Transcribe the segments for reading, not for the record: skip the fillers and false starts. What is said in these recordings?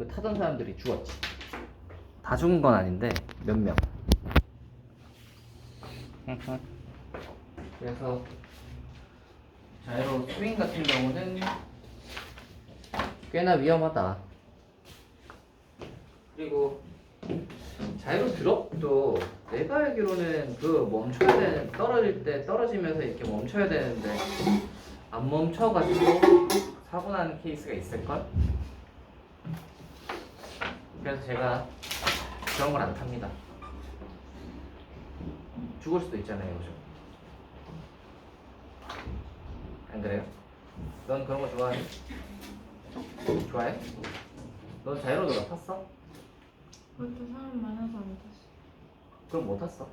그 타던 사람들이 죽었지. 다 죽은 건 아닌데 몇 명. 그래서 자이로 스윙 같은 경우는 꽤나 위험하다. 그리고 자이로 드롭도 내가 알기로는 그 멈춰야 되는, 떨어질 때 떨어지면서 이렇게 멈춰야 되는데 안 멈춰가지고 사고 나는 케이스가 있을걸? 그래서 제가 그런 걸 안 탑니다. 죽을 수도 있잖아요, 그죠? 안 그래요? 넌 그런 거 좋아해? 좋아해? 넌 자이로 드롭 탔어? 그것도 사람 많아서 안 탔어. 그럼 못 탔어?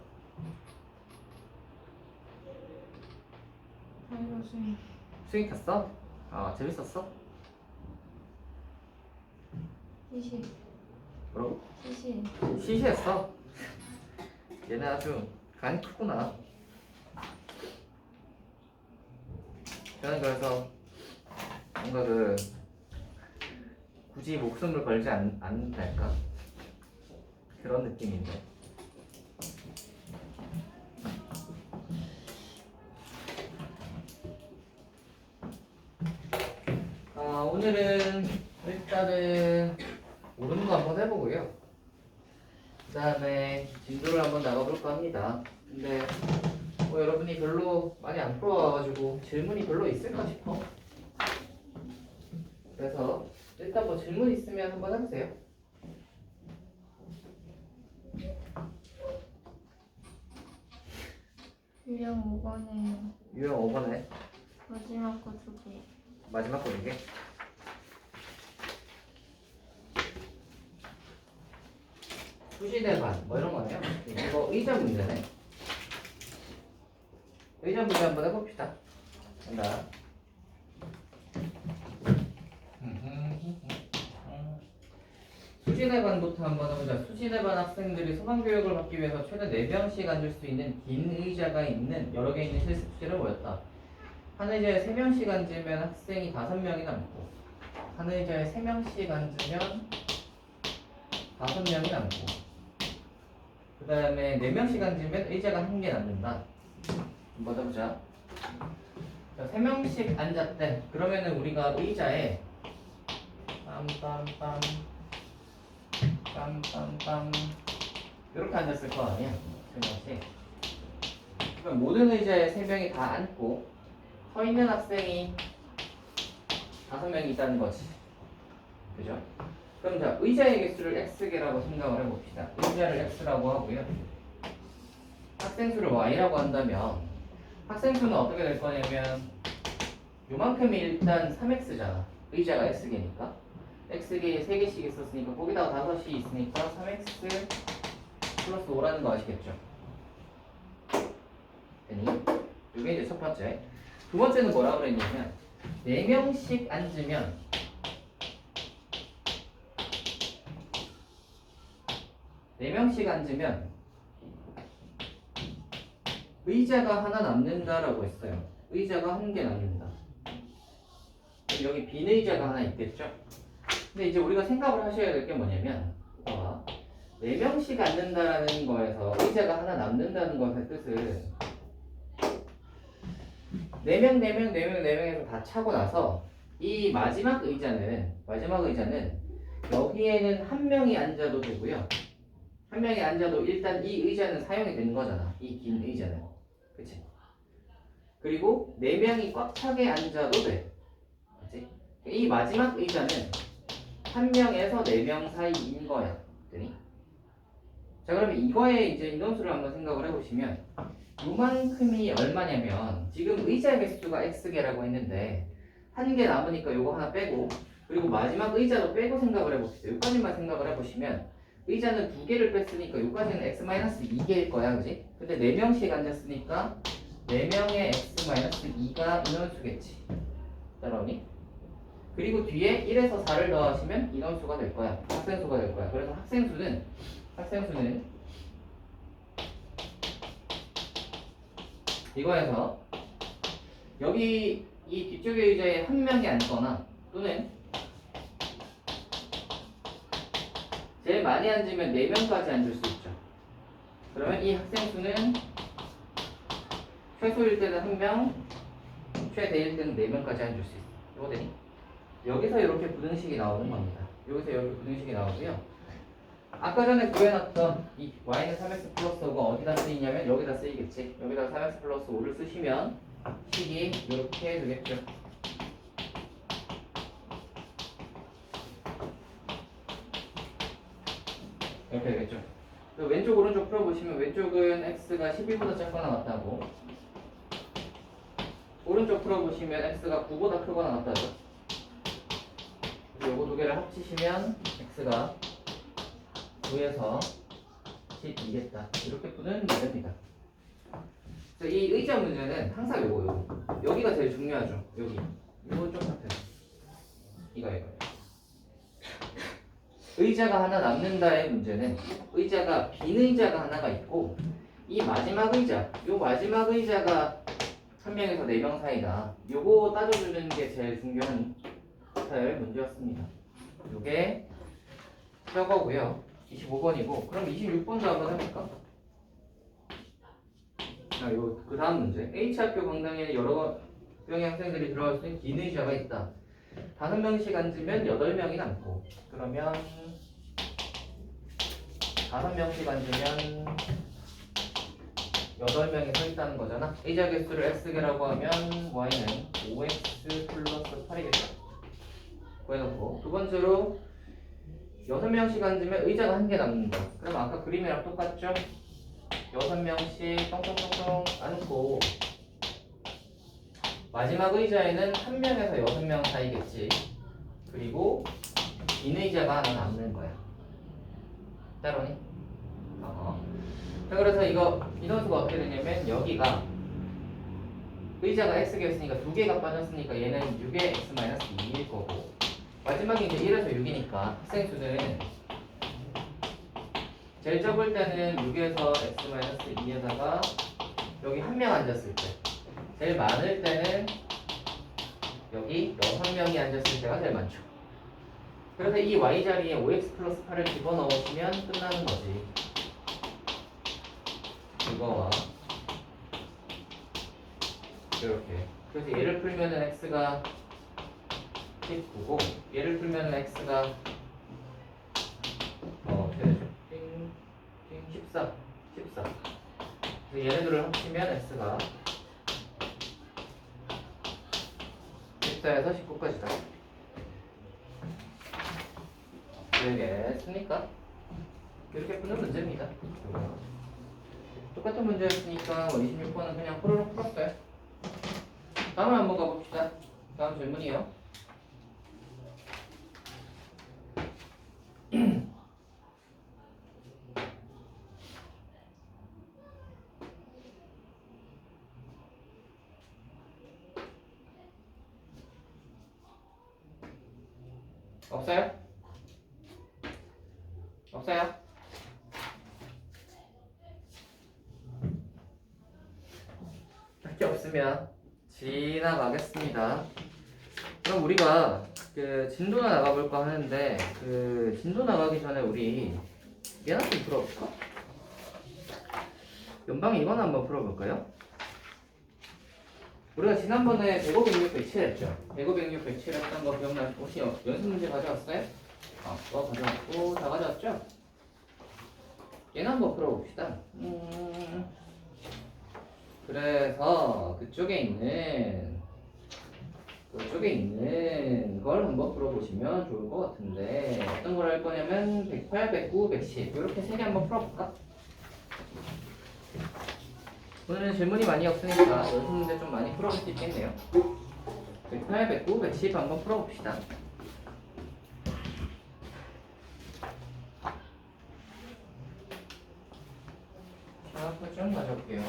자이로 스윙. 스윙 탔어? 아, 재밌었어? 시시. 뭐라고? 시시. 시시했어? 얘네 아주 간이 크구나. 저는 그래서 뭔가 그 굳이 목숨을 걸지 않는달까? 그런 느낌인데. 오늘은 일단은 오름도 한번 해보고요. 그 다음에 진도를 한번 나가볼까 합니다. 근데 뭐 여러분이 별로 많이 안 풀어와가지고 질문이 별로 있을까 싶어. 그래서 일단 뭐 질문 있으면 한번 해보세요. 유형 5번에 유형 5번에 마지막 거 2개. 마지막 거 이게 수시대반 뭐 이런 거네요. 이거 의자 문제네. 의자 문제 한번 해봅시다. 간다. 수시대반부터 한번 해보자. 수시대반 학생들이 소방교육을 받기 위해서 최대 4명씩 앉을 수 있는 긴 의자가 있는 여러 개 있는 실습실을 모였다. 한 의자에 3명씩 앉으면 학생이 5명이 남고, 한 의자에 3명씩 앉으면 5명이 남고, 그 다음에 4명씩 앉으면 의자가 1개 남는다. 한번 해보자. 자, 3명씩 앉았대. 그러면은 우리가 의자에 빰빰빰 빰빰빰 이렇게 앉았을 거 아니야? 3명씩. 그럼 모든 의자에 3명이 다 앉고 서 있는 학생이 5명이 있다는 거지. 그죠? 그럼 자, 의자의 개수를 X개라고 생각을 해봅시다. 의자를 X라고 하고요. 학생 수를 Y라고 한다면 학생 수는 어떻게 될 거냐면 요만큼이 일단 3X잖아. 의자가 X개니까. X개에 3개씩 있었으니까 거기다가 5이 있으니까 3X 플러스 5라는 거 아시겠죠? 되니? 이게 이제 첫 번째. 두 번째는 뭐라고 그랬냐면 4명씩 앉으면 의자가 하나 남는다라고 했어요. 의자가 1개 남는다. 여기 빈 의자가 하나 있겠죠? 근데 이제 우리가 생각을 하셔야 될 게 뭐냐면 4명씩 앉는다라는 거에서 의자가 하나 남는다는 것의 뜻은 4명에서 다 차고 나서 이 마지막 의자는 여기에는 한 명이 앉아도 되고요. 한 명이 앉아도 일단 이 의자는 사용이 되는 거잖아. 이 긴 의자는. 그치? 그리고 4명이 꽉 차게 앉아도 돼. 그치? 이 마지막 의자는 1명에서 4명 사이인 거야. 그니? 자, 그러면 이거에 이제 인원수를 한번 생각을 해보시면 요만큼이 얼마냐면 지금 의자 개수가 X개라고 했는데 1개 남으니까 요거 하나 빼고 그리고 마지막 의자도 빼고 생각을 해봅시다. 여기까지만 생각을 해보시면 의자는 2개를 뺐으니까 여기까지는 X-2개일 거야. 그지? 근데 4명씩 앉았으니까 4명의 X-2가 인원수겠지. 따라오니? 그리고 뒤에 1에서 4를 더하시면 인원수가 될 거야. 학생수가 될 거야. 그래서 학생수는 이거에서 여기 이 뒤쪽의 의자에 1명이 앉거나 또는 제일 많이 앉으면 4명까지 앉을 수 있죠. 그러면 이 학생 수는 최소일 때는 1명, 최대일 때는 4명까지 앉을 수 있어요. 이거 되니? 여기서 이렇게 부등식이 나오는 겁니다. 여기서 이렇게 부등식이 나오고요. 아까 전에 구해놨던 이 y는 3x 플러스 5가 어디다 쓰이냐면 여기다 쓰이겠지. 여기다 3x 플러스 5를 쓰시면 식이 이렇게 되겠죠. 이렇게 되겠죠. 왼쪽 오른쪽 풀어보시면 왼쪽은 x가 11보다 작거나 같다고, 오른쪽 풀어보시면 x가 9보다 크거나 같다죠. 그래서 요거 두 개를 합치시면 x가 9에서 12겠다. 이렇게 푸는 문제입니다. 그래서 이 의자 문제는 항상 요거 여기가 제일 중요하죠. 여기 요거 좀 같아요. 이거예요. 의자가 하나 남는다의 문제는 의자가 빈 의자가 하나가 있고 이 마지막 의자, 요 마지막 의자가 1명에서 4명 사이다. 요거 따져주는 게 제일 중요한 문제였습니다. 요게 저거고요. 25번이고 그럼 26번도 한번 해볼까? 그 다음 문제. H학교 강당에 여러 명의 학생들이 들어갈 수 있는 긴 의자가 있다. 5명씩 앉으면 8명이 남고 그러면 5명씩 앉으면 8명이 서 있다는 거잖아. 의자 개수를 x개라고 하면 y는 5x 플러스 8이겠다. 구해놓고 두 번째로 6명씩 앉으면 의자가 한 개 남는다. 그럼 아까 그림이랑 똑같죠? 6명씩 똥똥똥똥 앉고 마지막 의자에는 1명에서 6명 사이겠지. 그리고 긴 의자가 하나 남는 거야. 따로니? 자, 그래서 이거 인원수가 어떻게 되냐면 여기가 의자가 x개였으니까 2개가 빠졌으니까 얘는 6의 x-2일 거고 마지막에 이제 1에서 6이니까 학생 수는 제일 적을 때는 6에서 x-2에다가 여기 1명 앉았을 때 제일 많을 때는 여기 6명이 앉았을 때가 제일 많죠. 그래서 이 y자리에 5x 플러스 8을 집어넣으시면 끝나는 거지. 이거와 이렇게. 그래서 얘를 풀면은 x가 19고 얘를 풀면은 x가 어떻게 되죠? 14. 그래서 얘네들을 합치면 x가 14에서 19까지다. 되겠습니까? 이렇게 푸는 문제입니다. 똑같은 문제였으니까 26번은 그냥 호로록 풀었어요. 다음 한번 가봅시다. 다음 질문이요. 없어요? 없어요? 밖에 없으면 지나가겠습니다. 그럼 우리가 그 진도나 나가볼까 하는데 그 진도 나가기 전에 우리 얘나 좀 풀어볼까? 연방 2번 한번 풀어볼까요? 우리가 지난번에 105, 106, 107 했죠? 105, 106, 107 했던 거 기억나요? 혹시 연습 문제 가져왔어요? 그거 가져왔고 다 가져왔죠? 얘는 한번 풀어봅시다. 그래서 그쪽에 있는 걸 한번 풀어보시면 좋을 것 같은데 어떤 걸 할 거냐면 108, 109, 110 이렇게 세 개 한번 풀어볼까? 오늘은 질문이 많이 없으니까 연습 문제 좀 많이 풀어볼 수 있겠네요. 108, 109, 110 한번 풀어봅시다. 자, 좀 가져올게요.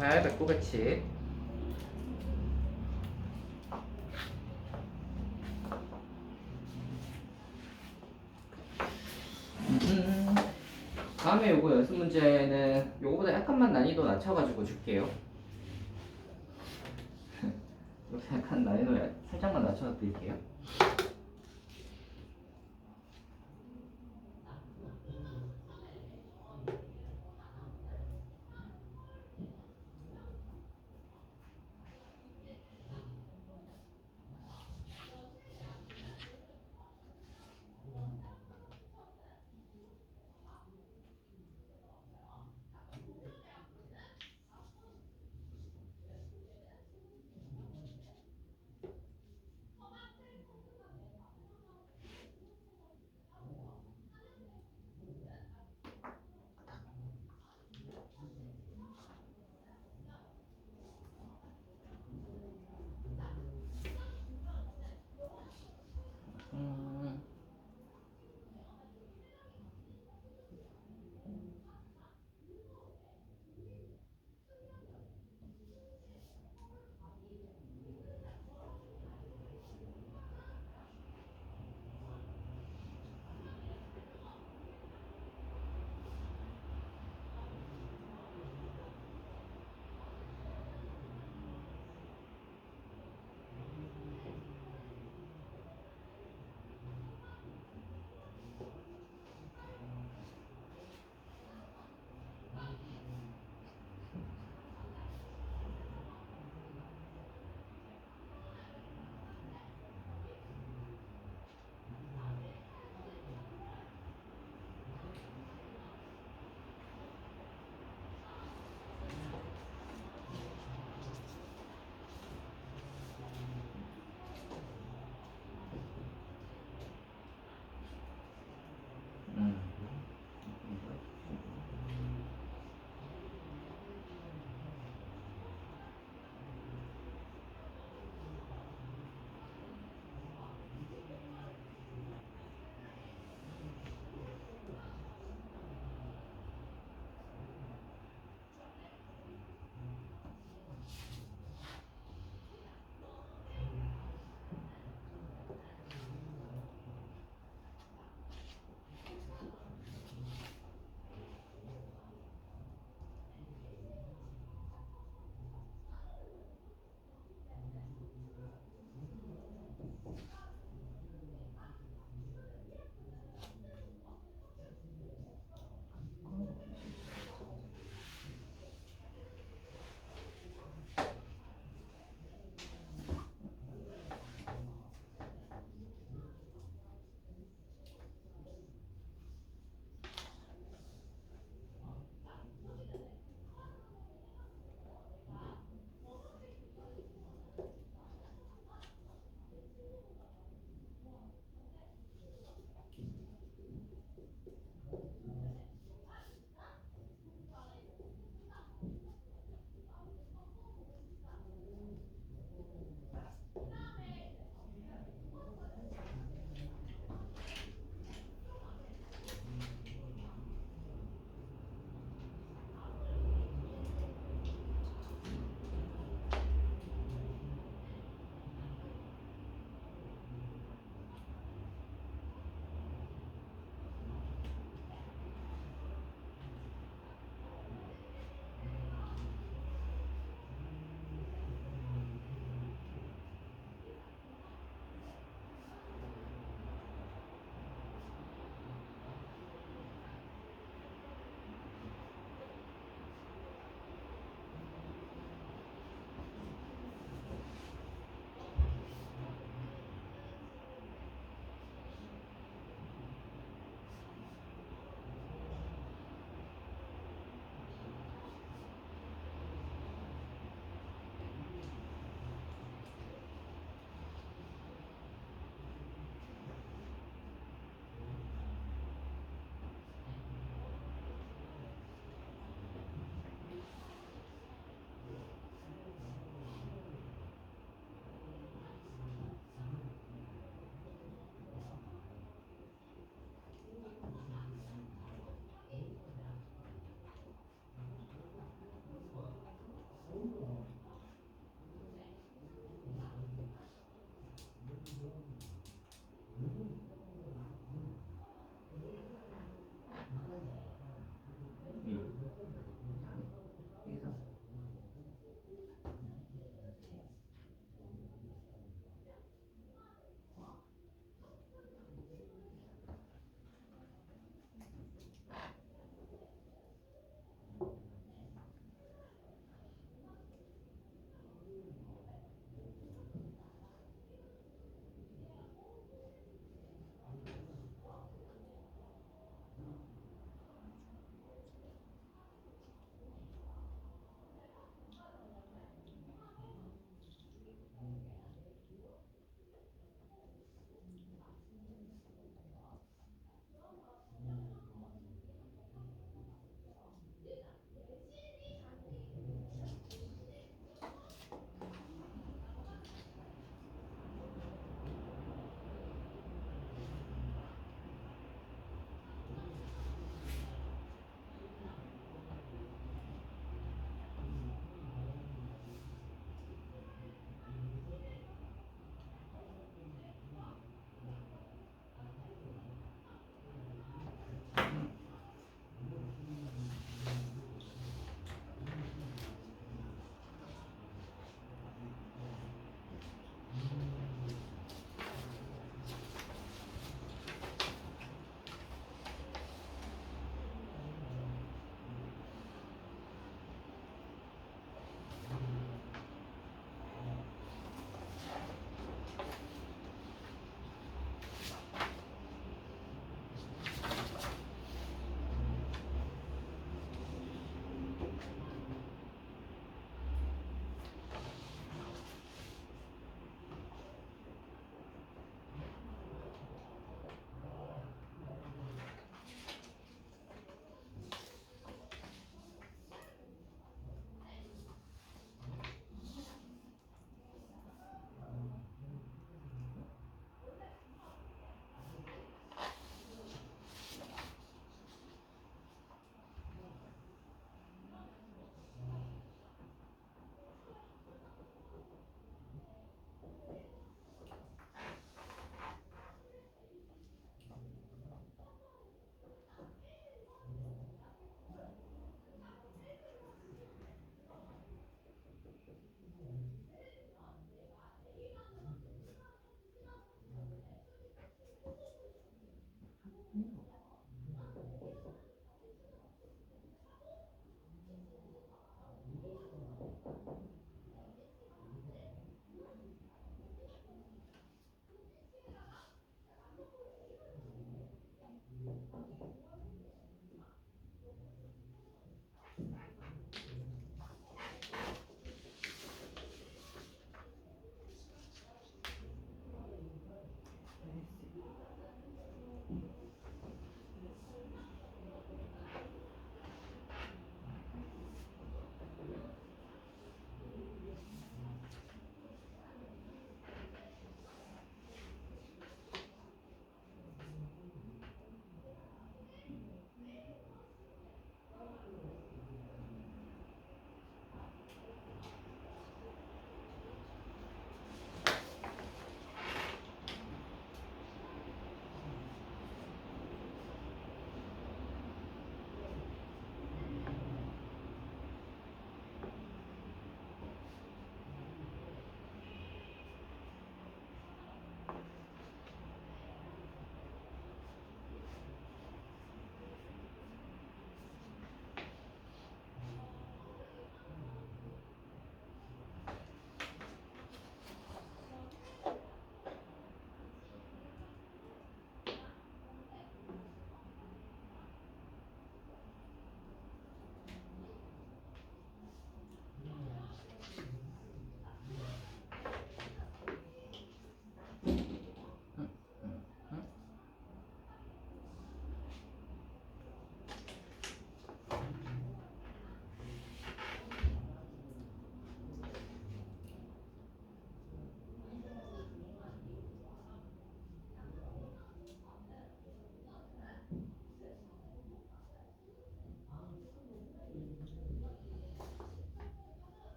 800, 910. 다음에 요거 연습 문제는 요거보다 약간만 난이도 낮춰가지고 줄게요. 이렇게 약간 난이도 살짝만 낮춰서 드릴게요.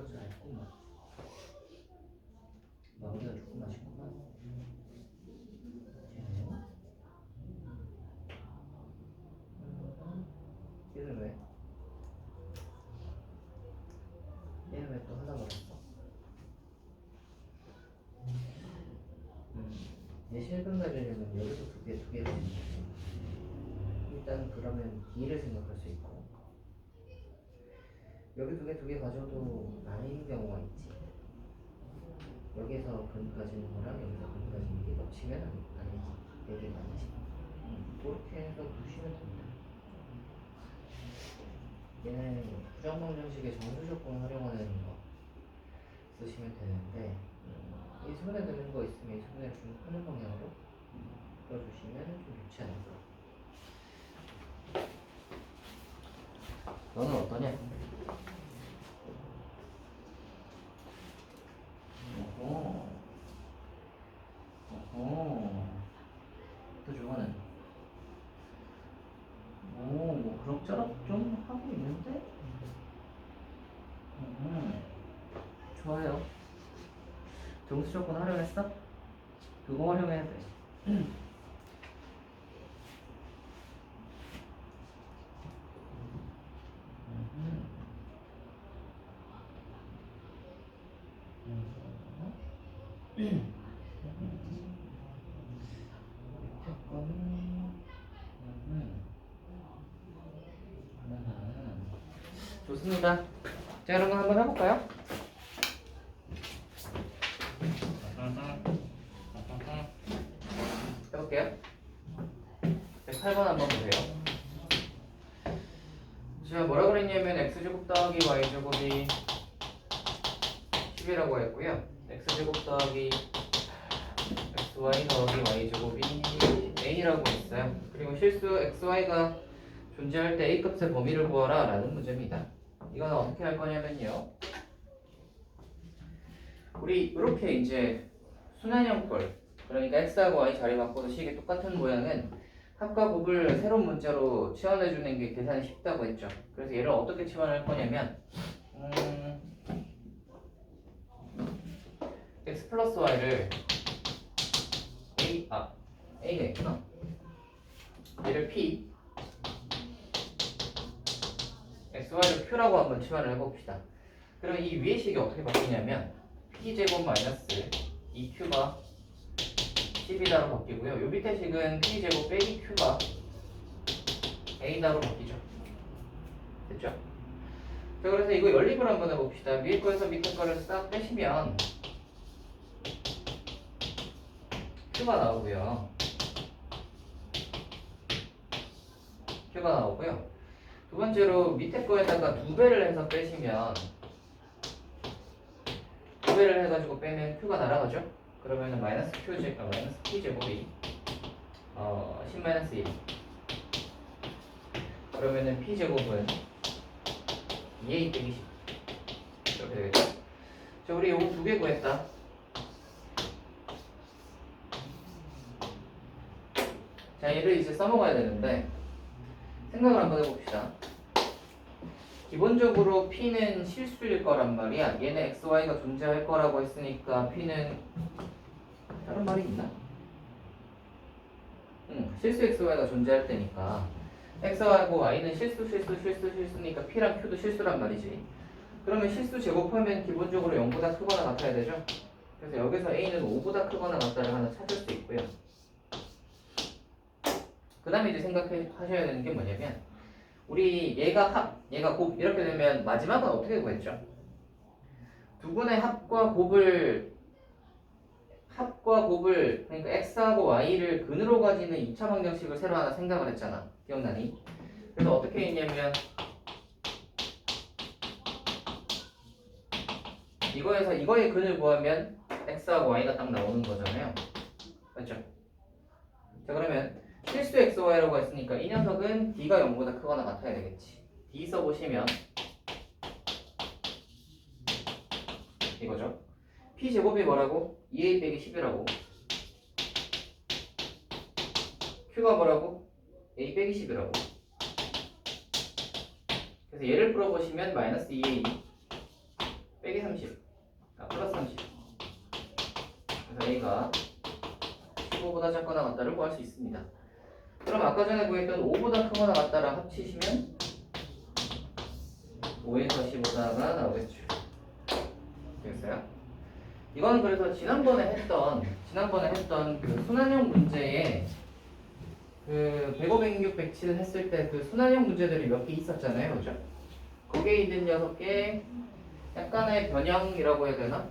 이것을 했구만. 마무리가 조금 맛있구만. 얘는 왜? 얘는 왜 또 하나 버렸어? 얘 실근 가지려면 여기서 두 개가 있지. 일단 그러면 D를 생각할 수 있고 여기 두 개 가져도 아닌 경우가 있지. 여기서 근 가지는 거랑 여기서 근 가지는 게 겹치면 아니지. 4개가 아니지. 그렇게 해서 두시면 됩니다. 얘는 부정방정식의 정수 조건 활용하는 거 쓰시면 되는데 이 손에 드는 거 있으면 이 손에 좀 푸는 방향으로 풀어주시면 좀 좋지 않을까. 너는 어떠냐? 어허. 어허. 또 좋아하는. 오, 뭐 그럭저럭 좀 하고 있는데? 좋아요. 정수 조건 활용했어? 그거 활용해야 돼. 좋습니다. 자, 그럼 한번 해볼까요? 해볼게요. 108번 한번 보세요. 제가 뭐라 그랬냐면 x제곱 더하기 y제곱이 10이라고 했고요. x제곱 더하기 xy 더하기 y제곱이 a라고 했어요. 그리고 실수 xy가 존재할 때 a값의 범위를 구하라 라는 문제입니다. 이건 어떻게 할 거냐면요. 우리 이렇게 이제 순환형꼴, 그러니까 x하고 y 자리 바꿔서 식이 똑같은 모양은 합과 곱을 새로운 문자로 치환해주는 게 계산이 쉽다고 했죠. 그래서 얘를 어떻게 치환할 거냐면 x 플러스 y를 a가 있구나. 얘를 p xy를 q라고 한번 치환을 해봅시다. 그러면 이 위의 식이 어떻게 바뀌냐면 p제곱 마이너스 2q가 10이다로 바뀌고요. 요 밑에 식은 p제곱 빼기 q가 a다로 바뀌죠. 됐죠? 자, 그래서 이거 연립을 한번 해봅시다. 위에 거에서 밑에 거를 싹 빼시면 q가 나오고요. q가 나오고요. 두 번째로 밑에 거에다가 2배를 해서 빼시면 2배를 해가지고 빼면 q가 날아가죠. 그러면은 마이너스 p제곱이 10-1 그러면은 p제곱은 2a 빼기 10 이렇게 되겠죠. 자, 우리 요거 2개 구했다. 자, 얘를 이제 써먹어야 되는데 생각을 한번 해봅시다. 기본적으로 P는 실수일 거란 말이야. 얘는 XY가 존재할 거라고 했으니까 P는 다른 말이 있나? 실수 XY가 존재할 때니까 X하고 Y는 실수니까 P랑 Q도 실수란 말이지. 그러면 실수 제곱하면 기본적으로 0보다 크거나 같아야 되죠? 그래서 여기서 A는 5보다 크거나 같다를 하나 찾을 수 있고요. 그 다음에 이제 생각하셔야 되는 게 뭐냐면 우리 얘가 곱 이렇게 되면 마지막은 어떻게 구했죠? 두 분의 합과 곱을 그러니까 x하고 y를 근으로 가지는 2차 방정식을 새로 하나 생각을 했잖아. 기억나니? 그래서 어떻게 했냐면 이거에서 이거의 근을 구하면 x하고 y가 딱 나오는 거잖아요. 맞죠? 자, 그러면 실수 xy라고 했으니까 이 녀석은 d가 0보다 크거나 같아야 되겠지. d 써보시면 이거죠. p제곱이 뭐라고? 2a 빼기 10이라고. q가 뭐라고? a 빼기 10이라고. 그래서 얘를 풀어보시면 마이너스 2a 빼기 30, 플러스 30. 그래서 A가 15보다 작거나 같다를 구할 수 있습니다. 그럼 아까 전에 구했던 5보다 크거나 같다를 합치시면 5에서 15다가 나오겠죠. 되겠어요? 이건 그래서 지난번에 했던 그 순환형 문제에 그 105, 106, 107 했을 때 그 순환형 문제들이 몇 개 있었잖아요, 그죠? 거기에 있는 6개 약간의 변형이라고 해야 되나?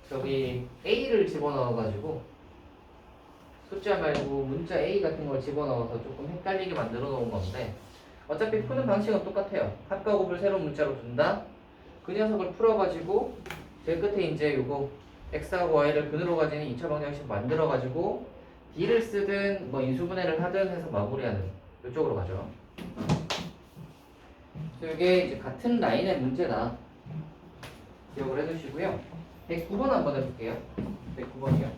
저기 A를 집어넣어가지고 숫자 말고 문자 A 같은 걸 집어넣어서 조금 헷갈리게 만들어 놓은 건데 어차피 푸는 방식은 똑같아요. 합과 곱을 새로운 문자로 둔다. 그 녀석을 풀어가지고 제일 끝에 이제 요거 x하고 y를 근으로 가지는 2차 방정식 만들어가지고 d를 쓰든 뭐 인수분해를 하든 해서 마무리하는 이쪽으로 가죠. 그래서 이게 이제 같은 라인의 문제다. 기억을 해두시고요. 109번 한번 해볼게요. 109번이요.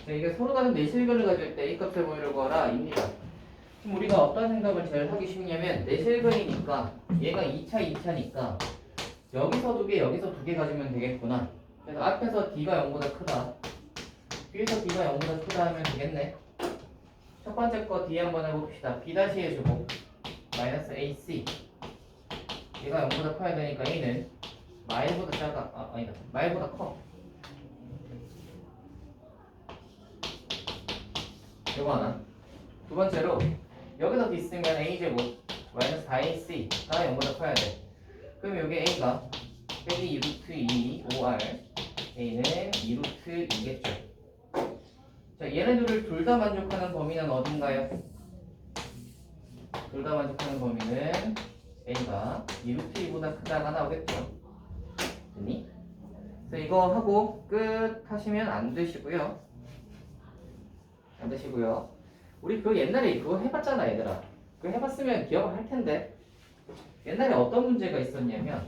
이게 서로 다른 내실근을 가질 때 A값을 보이려고 하라 입니다. 지금 우리가 어떤 생각을 제일 하기 쉽냐면 내실근이니까 얘가 2차니까 여기서 2개 여기서 2개 가지면 되겠구나. 그래서 앞에서 D가 0보다 크다, 뒤에서 D가 0보다 크다 하면 되겠네. 첫 번째 거 D 한번 해봅시다. B 다시 해주고 마이너스 AC, 얘가 0보다 커야 되니까 A는 마일보다 작아, 아니다, 마일보다 커. 요거 하나. 두 번째로 여기서 D 쓰면 A제곱 마이너스 4AC가 0보다 커야 돼. 그럼 여기 A가 빼기 2루트 2 5R, A는 2루트 2겠죠. 자, 얘네들을 둘 다 만족하는 범위는 어딘가요? 둘 다 만족하는 범위는 A가 2루트 2보다 크다가 나오겠죠. 됐니? 그래서 이거 하고 끝 하시면 안 되시고요. 우리 그 옛날에 그거 해봤잖아, 얘들아. 그거 해봤으면 기억을 할 텐데. 옛날에 어떤 문제가 있었냐면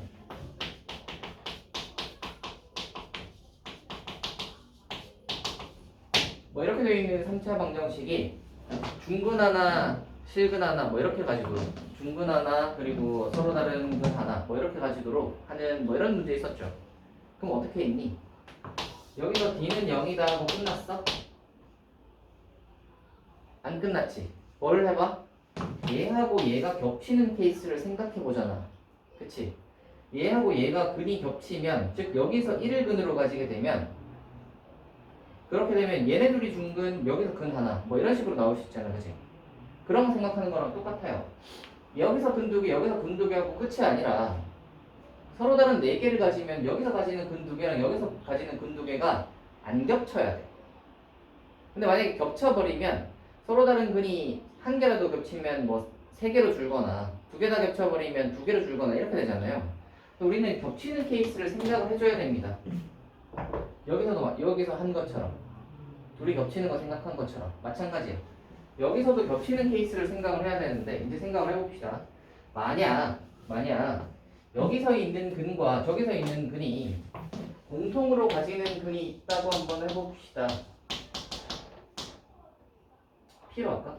뭐 이렇게 되어 있는 3차 방정식이 중근 하나, 실근 하나 뭐 이렇게 가지고 중근 하나 그리고 서로 다른 근 하나 뭐 이렇게 가지도록 하는 뭐 이런 문제 있었죠. 그럼 어떻게 했니? 여기서 D는 0이다 하고 끝났어? 안 끝났지. 뭘 해봐? 얘하고 얘가 겹치는 케이스를 생각해 보잖아. 그치? 얘하고 얘가 근이 겹치면, 즉 여기서 1을 근으로 가지게 되면, 그렇게 되면 얘네 둘이 중근, 여기서 근 하나 뭐 이런 식으로 나올 수 있잖아. 그치? 그런 거 생각하는 거랑 똑같아요. 여기서 근 2개 여기서 근 2개 하고 끝이 아니라 서로 다른 4개를 가지면 여기서 가지는 근 2개랑 여기서 가지는 근 2개가 안 겹쳐야 돼. 근데 만약에 겹쳐버리면 서로 다른 근이 한 개라도 겹치면 뭐 3개로 줄거나 2개 다 겹쳐버리면 2개로 줄거나 이렇게 되잖아요. 우리는 겹치는 케이스를 생각을 해줘야 됩니다. 여기서 한 것처럼 둘이 겹치는 거 생각한 것처럼 마찬가지예요. 여기서도 겹치는 케이스를 생각을 해야 되는데 이제 생각을 해봅시다. 만약 여기서 있는 근과 저기서 있는 근이 공통으로 가지는 근이 있다고 한번 해봅시다. P로 할까?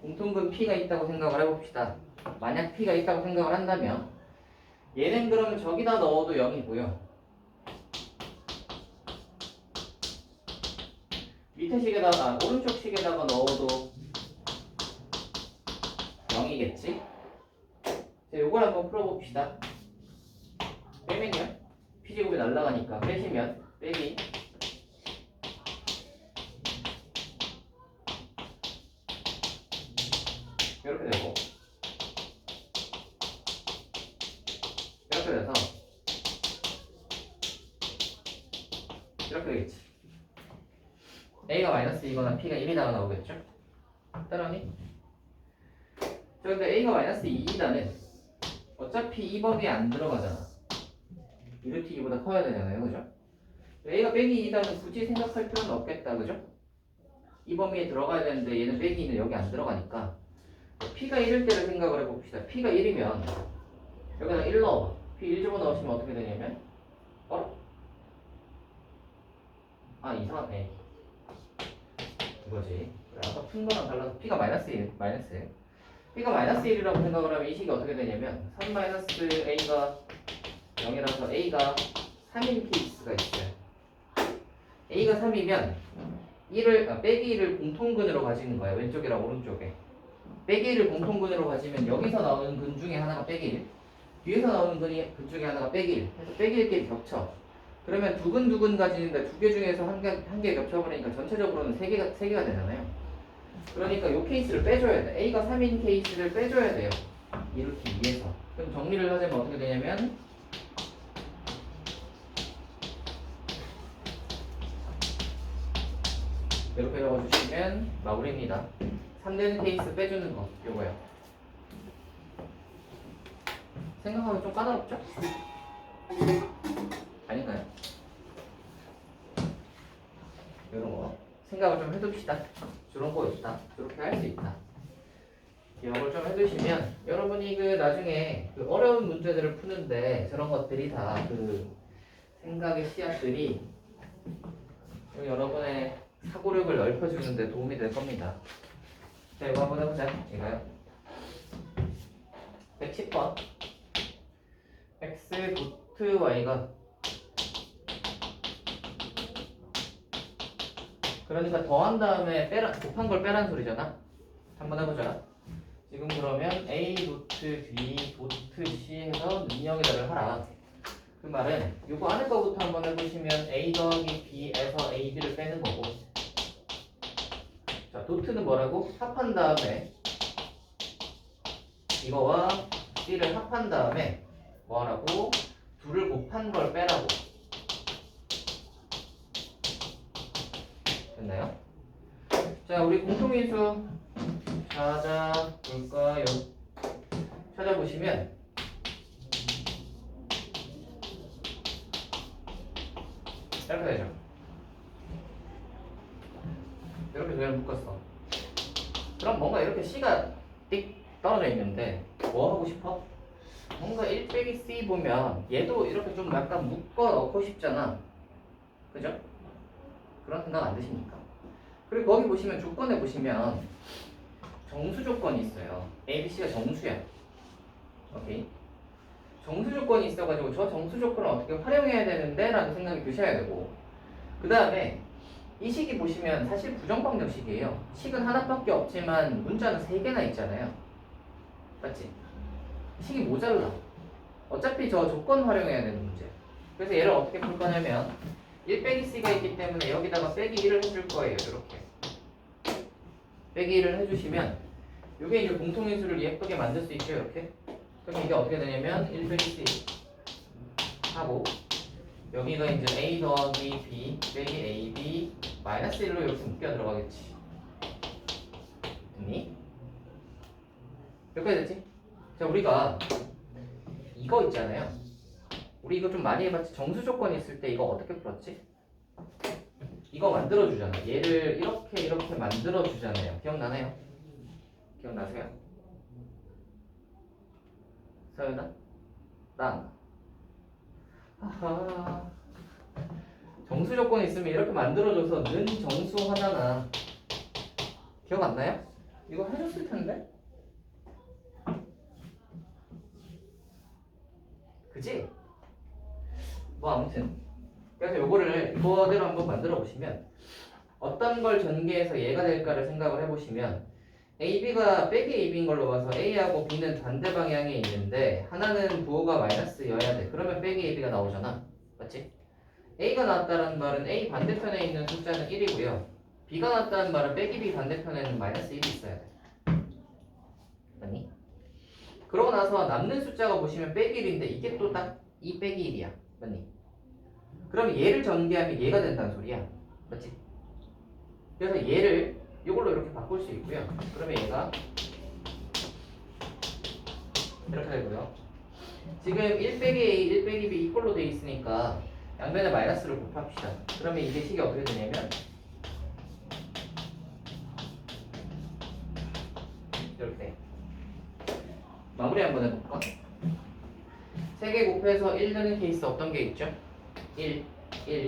공통근 P가 있다고 생각을 해봅시다. 만약 P가 있다고 생각을 한다면 얘는 그러면 저기다 넣어도 0이고요. 밑에 식에다가 오른쪽 식에다가 넣어도 0이겠지? 자, 요걸 한번 풀어봅시다. 빼면요? P제곱이 날라가니까 빼시면 빼기 이렇게 되고 이렇게 돼서 이렇게 되겠지. A가 마이너스 2거나 P가 1이다가 나오겠죠? 따라오니? 근데 A가 마이너스 2이다는 어차피 이 범위에 안 들어가잖아. 2루트 2보다 커야 되잖아요, 그죠? A가 빼기 2이다는 굳이 생각할 필요는 없겠다, 그죠? 이 범위에 들어가야 되는데 얘는 빼기 2는 여기 안 들어가니까 P가 1일 때를 생각을 해봅시다. P가 1이면 여기다 1 넣어봐. P 1 집어넣으시면 어떻게 되냐면 아 이상하네. 이거지. 그래, 아까 푼 거랑 달라서 P가 마이너스 1, 마이너스. P가 마이너스 1이라고 생각을 하면 이 식이 어떻게 되냐면 3 마이너스 A가 0이라서 A가 3인 케이스가 있어요. A가 3이면 1을, 빼기 1을 공통근으로 가지는 거예요. 왼쪽이랑 오른쪽에. 빼기 1을 공통근으로 가지면 여기서 나오는 근 중에 하나가 빼기 1, 뒤에서 나오는 근 중에 하나가 빼기 1. 그래서 빼기 1끼리 겹쳐. 그러면 두 근 가지는데 두 개 중에서 한 개 겹쳐버리니까 전체적으로는 세 개가 되잖아요. 그러니까 이 케이스를 빼줘야 돼. A가 3인 케이스를 빼줘야 돼요. 이렇게 위해서. 그럼 정리를 하자면 어떻게 되냐면 이렇게 적어주시면 마무리입니다. 3되는 케이스 빼주는 거 요거요. 생각하면 좀 까다롭죠? 아닌가요? 이런 거 생각을 좀 해둡시다. 저런 거 있다. 저렇게 할 수 있다. 기억을 좀 해두시면 여러분이 그 나중에 그 어려운 문제들을 푸는데 저런 것들이 다 그 생각의 씨앗들이 여러분의 사고력을 넓혀주는데 도움이 될 겁니다. 자, 이거 한번 해보자. 이거요. 110번. x 도트 y가 그러니까 더한 다음에 곱한 걸 빼란 소리잖아. 한번 해보자. 지금 그러면 a 도트 b 도트 c 해서 능력에다를 하라. 그 말은 요거 안에 거부터 한번 해보시면 a 더하기 b에서 ab를 빼는 거고, 자 도트는 뭐라고? 합한 다음에 이거와 c를 합한 다음에 뭐하라고? 둘을 곱한 걸 빼라고. 됐나요? 자, 우리 공통인수 찾아볼까요? 찾아보시면 이렇게 되죠. 이렇게 두 개를 묶었어. 그럼 뭔가 이렇게 C가 띡 떨어져 있는데 뭐 하고 싶어? 뭔가 1 빼기 C 보면 얘도 이렇게 좀 약간 묶어 넣고 싶잖아. 그죠? 그런 생각 안 드십니까? 그리고 거기 보시면 조건에 보시면 정수 조건이 있어요. A, B, C가 정수야. 오케이. 정수 조건이 있어가지고 저 정수 조건을 어떻게 활용해야 되는데 라는 생각이 드셔야 되고, 그 다음에 이 식이 보시면 사실 부정방정식이에요. 식은 하나밖에 없지만 문자는 3개나 있잖아요. 맞지? 식이 모자라. 어차피 저 조건 활용해야 되는 문제. 그래서 얘를 어떻게 풀 거냐면 1 빼기 C가 있기 때문에 여기다가 빼기 1을 해줄 거예요. 이렇게 빼기 1을 해주시면 이게 이제 공통인수를 예쁘게 만들 수 있죠. 이렇게. 그럼 이게 어떻게 되냐면 1 빼기 C 하고 여기가 이제 A 더하기 B 빼기 AB 마이너스 1로 이렇게 묶여 들어가겠지. 됐니? 여기까지 됐지? 자, 우리가 이거 있잖아요. 우리 이거 좀 많이 해봤지. 정수 조건이 있을 때 이거 어떻게 풀었지? 이거 만들어주잖아. 얘를 이렇게 만들어주잖아요. 기억나나요? 기억나세요? 서연아? 나? 아하. 정수 조건이 있으면 이렇게 만들어줘서 는 정수 하잖아. 기억 안 나요? 이거 해줬을 텐데? 그지? 뭐 아무튼 그래서 요거를 이거대로 한번 만들어 보시면 어떤 걸 전개해서 얘가 될까를 생각을 해보시면 AB가 빼기 AB인 걸로 봐서 A하고 B는 반대 방향에 있는데 하나는 부호가 마이너스여야 돼. 그러면 빼기 AB가 나오잖아. 맞지? A가 나왔다는 말은 A 반대편에 있는 숫자는 1이고요. B가 나왔다는 말은 빼기 B 반대편에는 마이너스 1이 있어야 돼. 맞니? 그러고 나서 남는 숫자가 보시면 빼기 1인데 이게 또 딱 2 빼기 1이야. 맞니? 그럼 얘를 전개하면 얘가 된다는 소리야. 맞지? 그래서 얘를 이걸로 이렇게 바꿀 수 있고요. 그러면 얘가 이렇게 되고요. 지금 1 빼기 A, 1 빼기 B 이꼴로 돼 있으니까 양변에 마이너스를 곱합시다. 그러면 이게 식이 어떻게 되냐면 이렇게 돼. 마무리 한번 해볼까? 3개 곱해서 1 되는 케이스 어떤 게 있죠? 1, 1,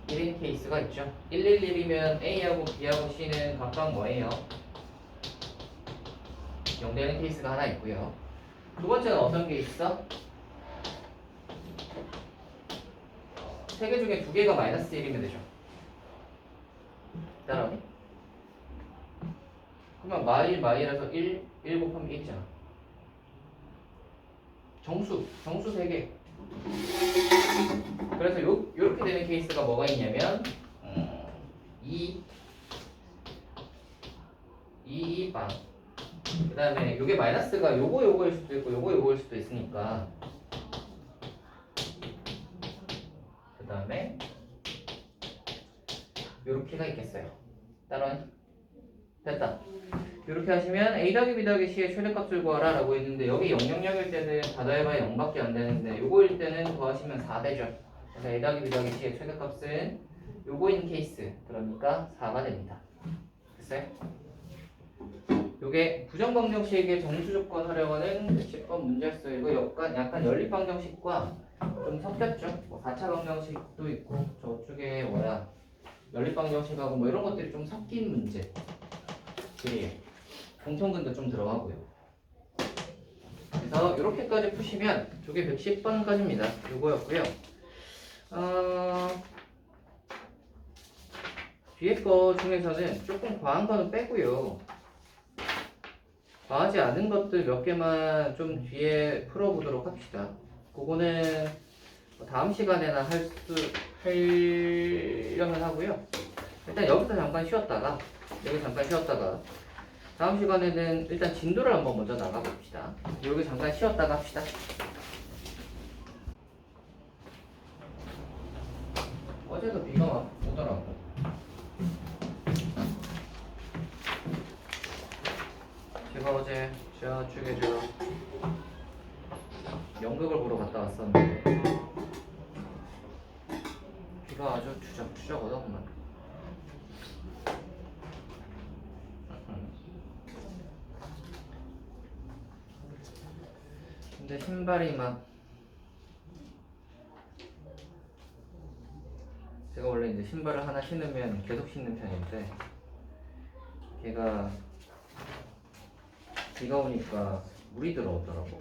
1인 케이스가 있죠. 111이면 A하고 B하고 C는 각각 뭐예요? 0되는 케이스가 하나 있고요. 두 번째는 어떤 게 있어? 세 개 중에 두 개가 마이너스 1이면 되죠. 따라오니? 그러면 마일에서 1 곱하면 1이잖아. 정수 3개. 그래서 요렇게 되는 케이스가 뭐가 있냐면 2 빵. 그 다음에 요게 마이너스가 요거일 수도 있고 요거일 수도 있으니까 그 다음에 요렇게가 있겠어요. 따라오니? 됐다. 이렇게 하시면 A 더하기 B 더하기 C의 최대값을 구하라 라고 했는데 여기 000일 때는 다 더해봐야 0밖에 안 되는데 요거일 때는 더하시면 4 되죠. 그래서 A 더하기 B 더하기 C의 최대값은 요거인 케이스 그러니까 4가 됩니다. 됐어요? 요게 부정방정식의 정수조건 하려고는 10번 문제였어요. 이거 약간 연립방정식과 좀 섞였죠. 뭐 4차 방정식도 있고 저쪽에 뭐야 연립방정식하고 뭐 이런 것들이 좀 섞인 문제 그래요. 공통근도 좀 들어가고요. 그래서 이렇게까지 푸시면 저게 110번까지입니다. 요거였고요. 뒤에 거 중에서는 조금 과한 거는 빼고요. 과하지 않은 것들 몇 개만 좀 뒤에 풀어보도록 합시다. 그거는 다음 시간에나 하려면 하고요. 일단 여기서 잠깐 쉬었다가 다음 시간에는 일단 진도를 한번 먼저 나가봅시다. 여기 잠깐 쉬었다가 합시다. 어제도 비가 막 오더라고. 제가 어제 저쪽에 연극을 보러 갔다 왔었는데 비가 아주 추적 오더구만. 근데 신발이 막 제가 원래 이제 신발을 하나 신으면 계속 신는 편인데 걔가 비가 오니까 물이 들어오더라고.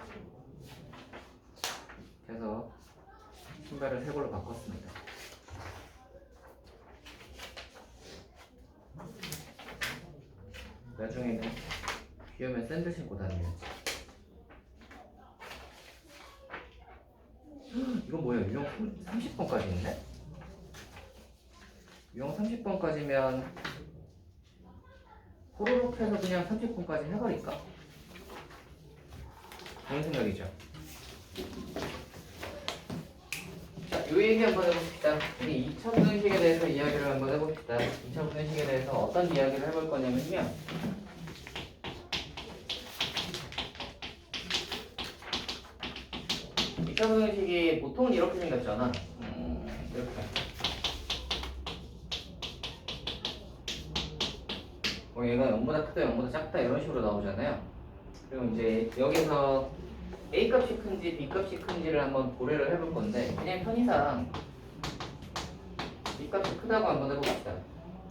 그래서 신발을 새 걸로 바꿨습니다. 나중에는 비 오면 샌들 신고 다니면서 이거 뭐야? 유형 30번까지 있네? 유형 30번까지면 호로록 해서 그냥 30번까지 해버릴까? 그런 생각이죠. 자, 요 얘기 한번 해봅시다. 우리 2차 분식에 대해서 이야기를 한번 해봅시다. 2차 분식에 대해서 어떤 이야기를 해볼 거냐면요. 2차 분식이 보통은 이렇게 생겼잖아. 이렇게. 뭐 얘가 0보다 크다, 0보다 작다 이런 식으로 나오잖아요. 그리고 이제 여기서 A 값이 큰지 B 값이 큰지를 한번 고려를 해볼 건데 그냥 편의상 B 값이 크다고 한번 해봅시다.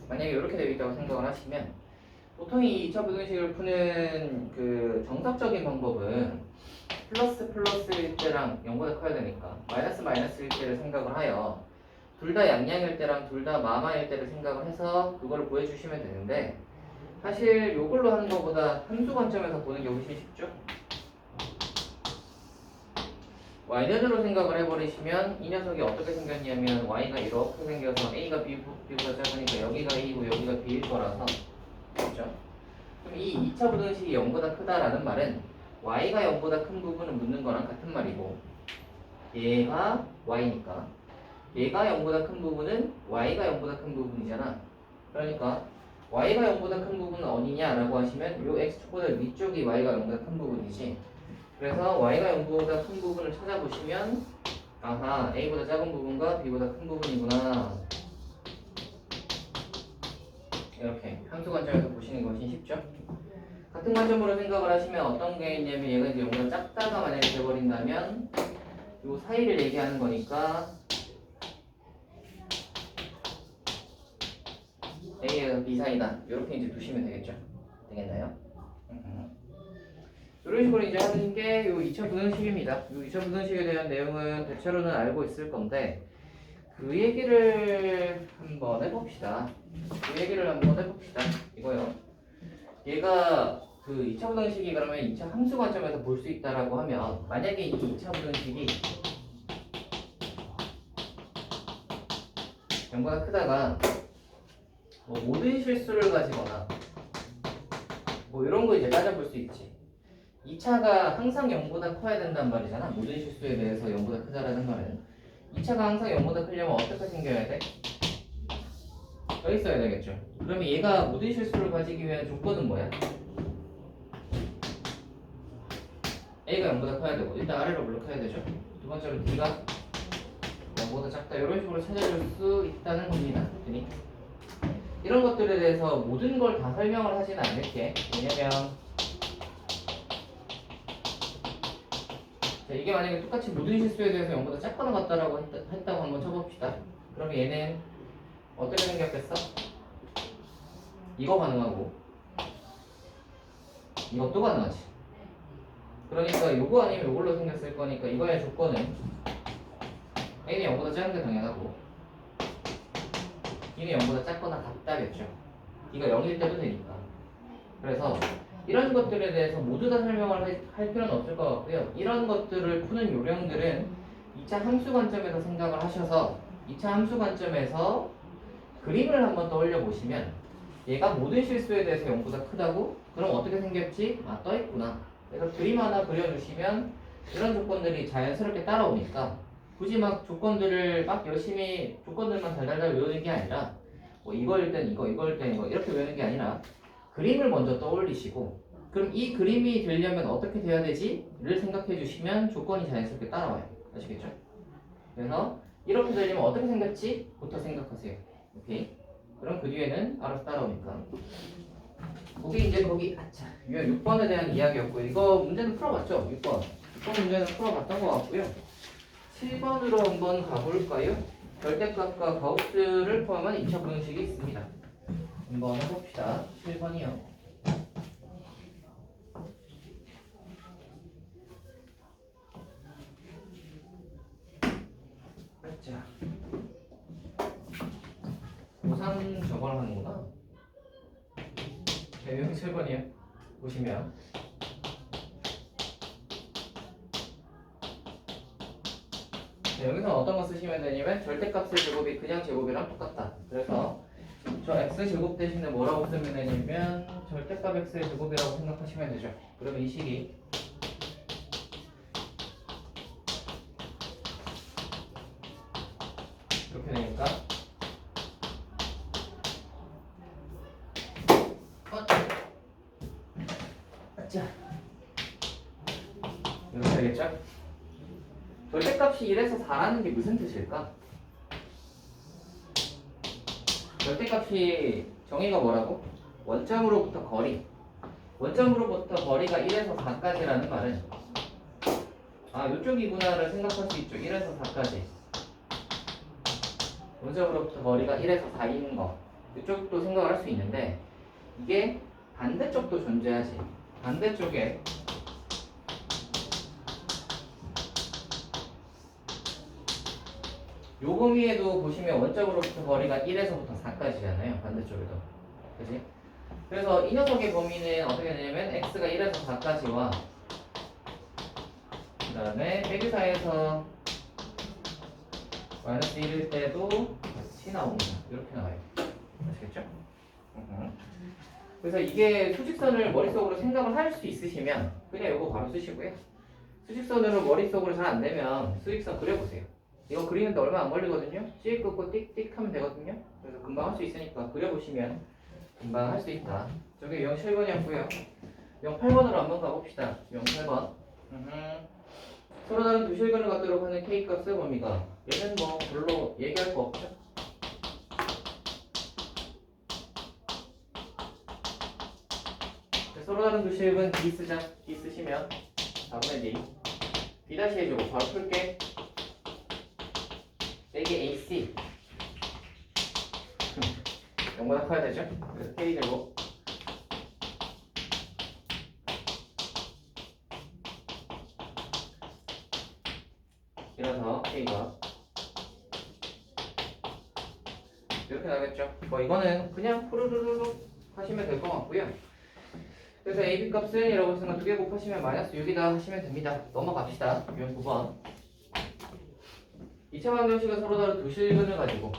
만약에 이렇게 되어 있다고 생각을 하시면 보통 이 2차 부등식을 푸는 그 정석적인 방법은 플러스일 때랑 0보다 커야 되니까 마이너스일 때를 생각을 하여 둘 다 양양일 때랑 둘 다 마마일 때를 생각을 해서 그거를 구해주시면 되는데 사실 이걸로 하는 것보다 함수 관점에서 보는 게 훨씬 쉽죠? y는으로 생각을 해버리시면 이 녀석이 어떻게 생겼냐면 y가 이렇게 생겨서 a가 b보다 작으니까 여기가 a고 여기가 b일 거라서 그렇죠? 그럼 이 2차 부등식이 0보다 크다라는 말은 y가 0보다 큰 부분을 묻는 거랑 같은 말이고 얘가 y니까 얘가 0보다 큰 부분은 y가 0보다 큰 부분이잖아. 그러니까 y가 0보다 큰 부분은 어디냐라고 하시면 요 x축보다 위쪽이 y가 0보다 큰 부분이지. 그래서 y가 0보다 큰 부분을 찾아보시면 아하 a보다 작은 부분과 b보다 큰 부분이구나. 이렇게 함수 관점에서 보시는 것이 쉽죠? 같은 관점으로 생각을 하시면 어떤 게 있냐면 얘가 이제 0보다 작다가 만약에 돼버린다면 요 사이를 얘기하는 거니까 0에서 b 사이다. 이렇게 이제 두시면 되겠죠. 되겠나요? 이런 식으로 이제 하는 게 요 2차 분원식입니다. 요 2차 분원식에 대한 내용은 대체로는 알고 있을 건데 그 얘기를 한번 해봅시다. 이거요. 얘가 그 2차 분원식이 그러면 2차 함수 관점에서 볼 수 있다라고 하면 만약에 이 2차 분원식이 0보다 크다가 뭐 모든 실수를 가지거나 뭐 이런 거 이제 따져볼 수 있지. 2차가 항상 0보다 커야 된단 말이잖아. 모든 실수에 대해서 0보다 크다라는 말은 2차가 항상 0보다 크려면 어떻게 생겨야 돼? 여기 있어야 되겠죠. 그러면 얘가 모든 실수를 가지기 위한 조건은 뭐야? A가 0보다 커야 되고 일단 아래로 블록해야 되죠. 두 번째로 D가 0보다 작다. 이런 식으로 찾아줄 수 있다는 겁니다. 이런 것들에 대해서 모든 걸 다 설명을 하지는 않을게. 왜냐면 자, 이게 만약에 똑같이 모든 실수에 대해서 0보다 작거나 같다라고 했다고 한번 쳐봅시다. 그러면 얘는 어떻게 생겼겠어? 이거 가능하고 이것도 가능하지. 그러니까 요거 아니면 요걸로 생겼을 거니까 이거의 조건은 A는 0보다 작은 게 당연하고 B는 0보다 작거나 같다겠죠. B가 0일 때도 되니까. 그래서 이런 것들에 대해서 모두 다 설명을 할 필요는 없을 것 같고요. 이런 것들을 푸는 요령들은 2차 함수 관점에서 생각을 하셔서 2차 함수 관점에서 그림을 한번 떠올려 보시면 얘가 모든 실수에 대해서 0보다 크다고? 그럼 어떻게 생겼지? 아, 떠있구나. 그래서 그림 하나 그려주시면 이런 조건들이 자연스럽게 따라오니까 굳이 막 조건들을 막 열심히 조건들만 달달달 외우는 게 아니라 뭐 이거일 땐 이거, 이거일 땐 이거 이렇게 외우는 게 아니라 그림을 먼저 떠올리시고 그럼 이 그림이 되려면 어떻게 돼야 되지? 를 생각해 주시면 조건이 자연스럽게 따라와요. 아시겠죠? 그래서 이렇게 되려면 어떻게 생겼지? 부터 생각하세요. 오케이? 그럼 그 뒤에는 알아서 따라오니까 그게 이제 거기 아차 6번에 대한 이야기였고 이거 문제는 풀어봤죠? 6번 문제는 풀어봤던 것 같고요. 7번으로 한번 가볼까요? 절대값과 가우스를 포함한 2차 분식이 있습니다. 한번 해봅시다. 7번이요. 자, 고3 저걸 하는구나. 네, 여기 7번이요. 보시면 네, 여기서 어떤 거 쓰시면 되냐면 절대값의 제곱이 그냥 제곱이랑 똑같다. 그래서 저 x제곱 대신에 뭐라고 쓰면 되냐면 절대값 x의 제곱이라고 생각하시면 되죠. 그러면 이 식이 이렇게 되니까 자 이렇게 되겠죠? 절대값이 1에서 4라는 게 무슨 뜻일까? 절대값이 정의가 뭐라고? 원점으로부터 거리. 원점으로부터 거리가 1에서 4까지라는 말은 아, 요쪽이구나를 생각할 수 있죠. 1에서 4까지. 원점으로부터 거리가 1에서 4인 거. 이쪽도 생각을 할 수 있는데 이게 반대쪽도 존재하지. 반대쪽에 요 범위에도 보시면 원점으로부터 거리가 1에서부터 4까지잖아요. 반대쪽에도. 그치? 그래서 이 녀석의 범위는 어떻게 되냐면 x가 1에서 4까지와 그 다음에 빼기 사이에서 마이너스 1일 때도 같이 나옵니다. 이렇게 나와요. 아시겠죠? 그래서 이게 수직선을 머릿속으로 생각을 할 수 있으시면 그냥 이거 바로 쓰시고요. 수직선으로 머릿속으로 잘 안 되면 수직선 그려보세요. 이거 그리는데 얼마 안 걸리거든요. 찍 긋고 띡띡 하면 되거든요. 그래서 금방 할 수 있으니까 그려보시면 금방 할 수 있다. 저게 07번이었고요 08번으로 한번 가봅시다. 08번 서로 다른 두 실근을 갖도록 하는 K값의 범위가 얘는 뭐 별로 얘기할 거 없죠. 서로 다른 두 실근 D 쓰자. D 쓰시면 4분의 D B 다시 해주고 바로 풀게. 빼기 AC 0보다 커야 되죠? 그래서 K제곱 이라서 K가 이렇게 나겠죠? 뭐 이거는 그냥 푸르르르 하시면 될 것 같고요. 그래서 AB 값은 이라고 했으면 2개 곱하시면 마이너스 6이다 하시면 됩니다. 넘어갑시다. 유형 9번. 2차 방정식은 서로 다른 두 실근을 가지고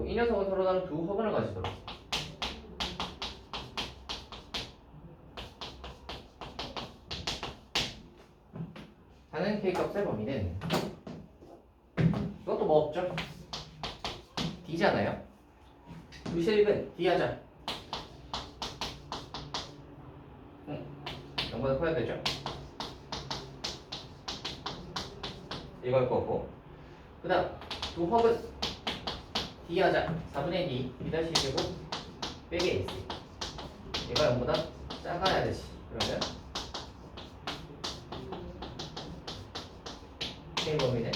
이 녀석은 서로 다른 두 허근을 가지도록 하는 K값의 범위는 이것도 뭐 없죠? D잖아요. 두 실근 D 하자. 0보다 커야 되죠? 이걸 거고 그 다음 두 허근 D 하자 4분의 D B-제곱 빼기 AC 얘가 0보다 작아야 되지. 그러면 K 범위는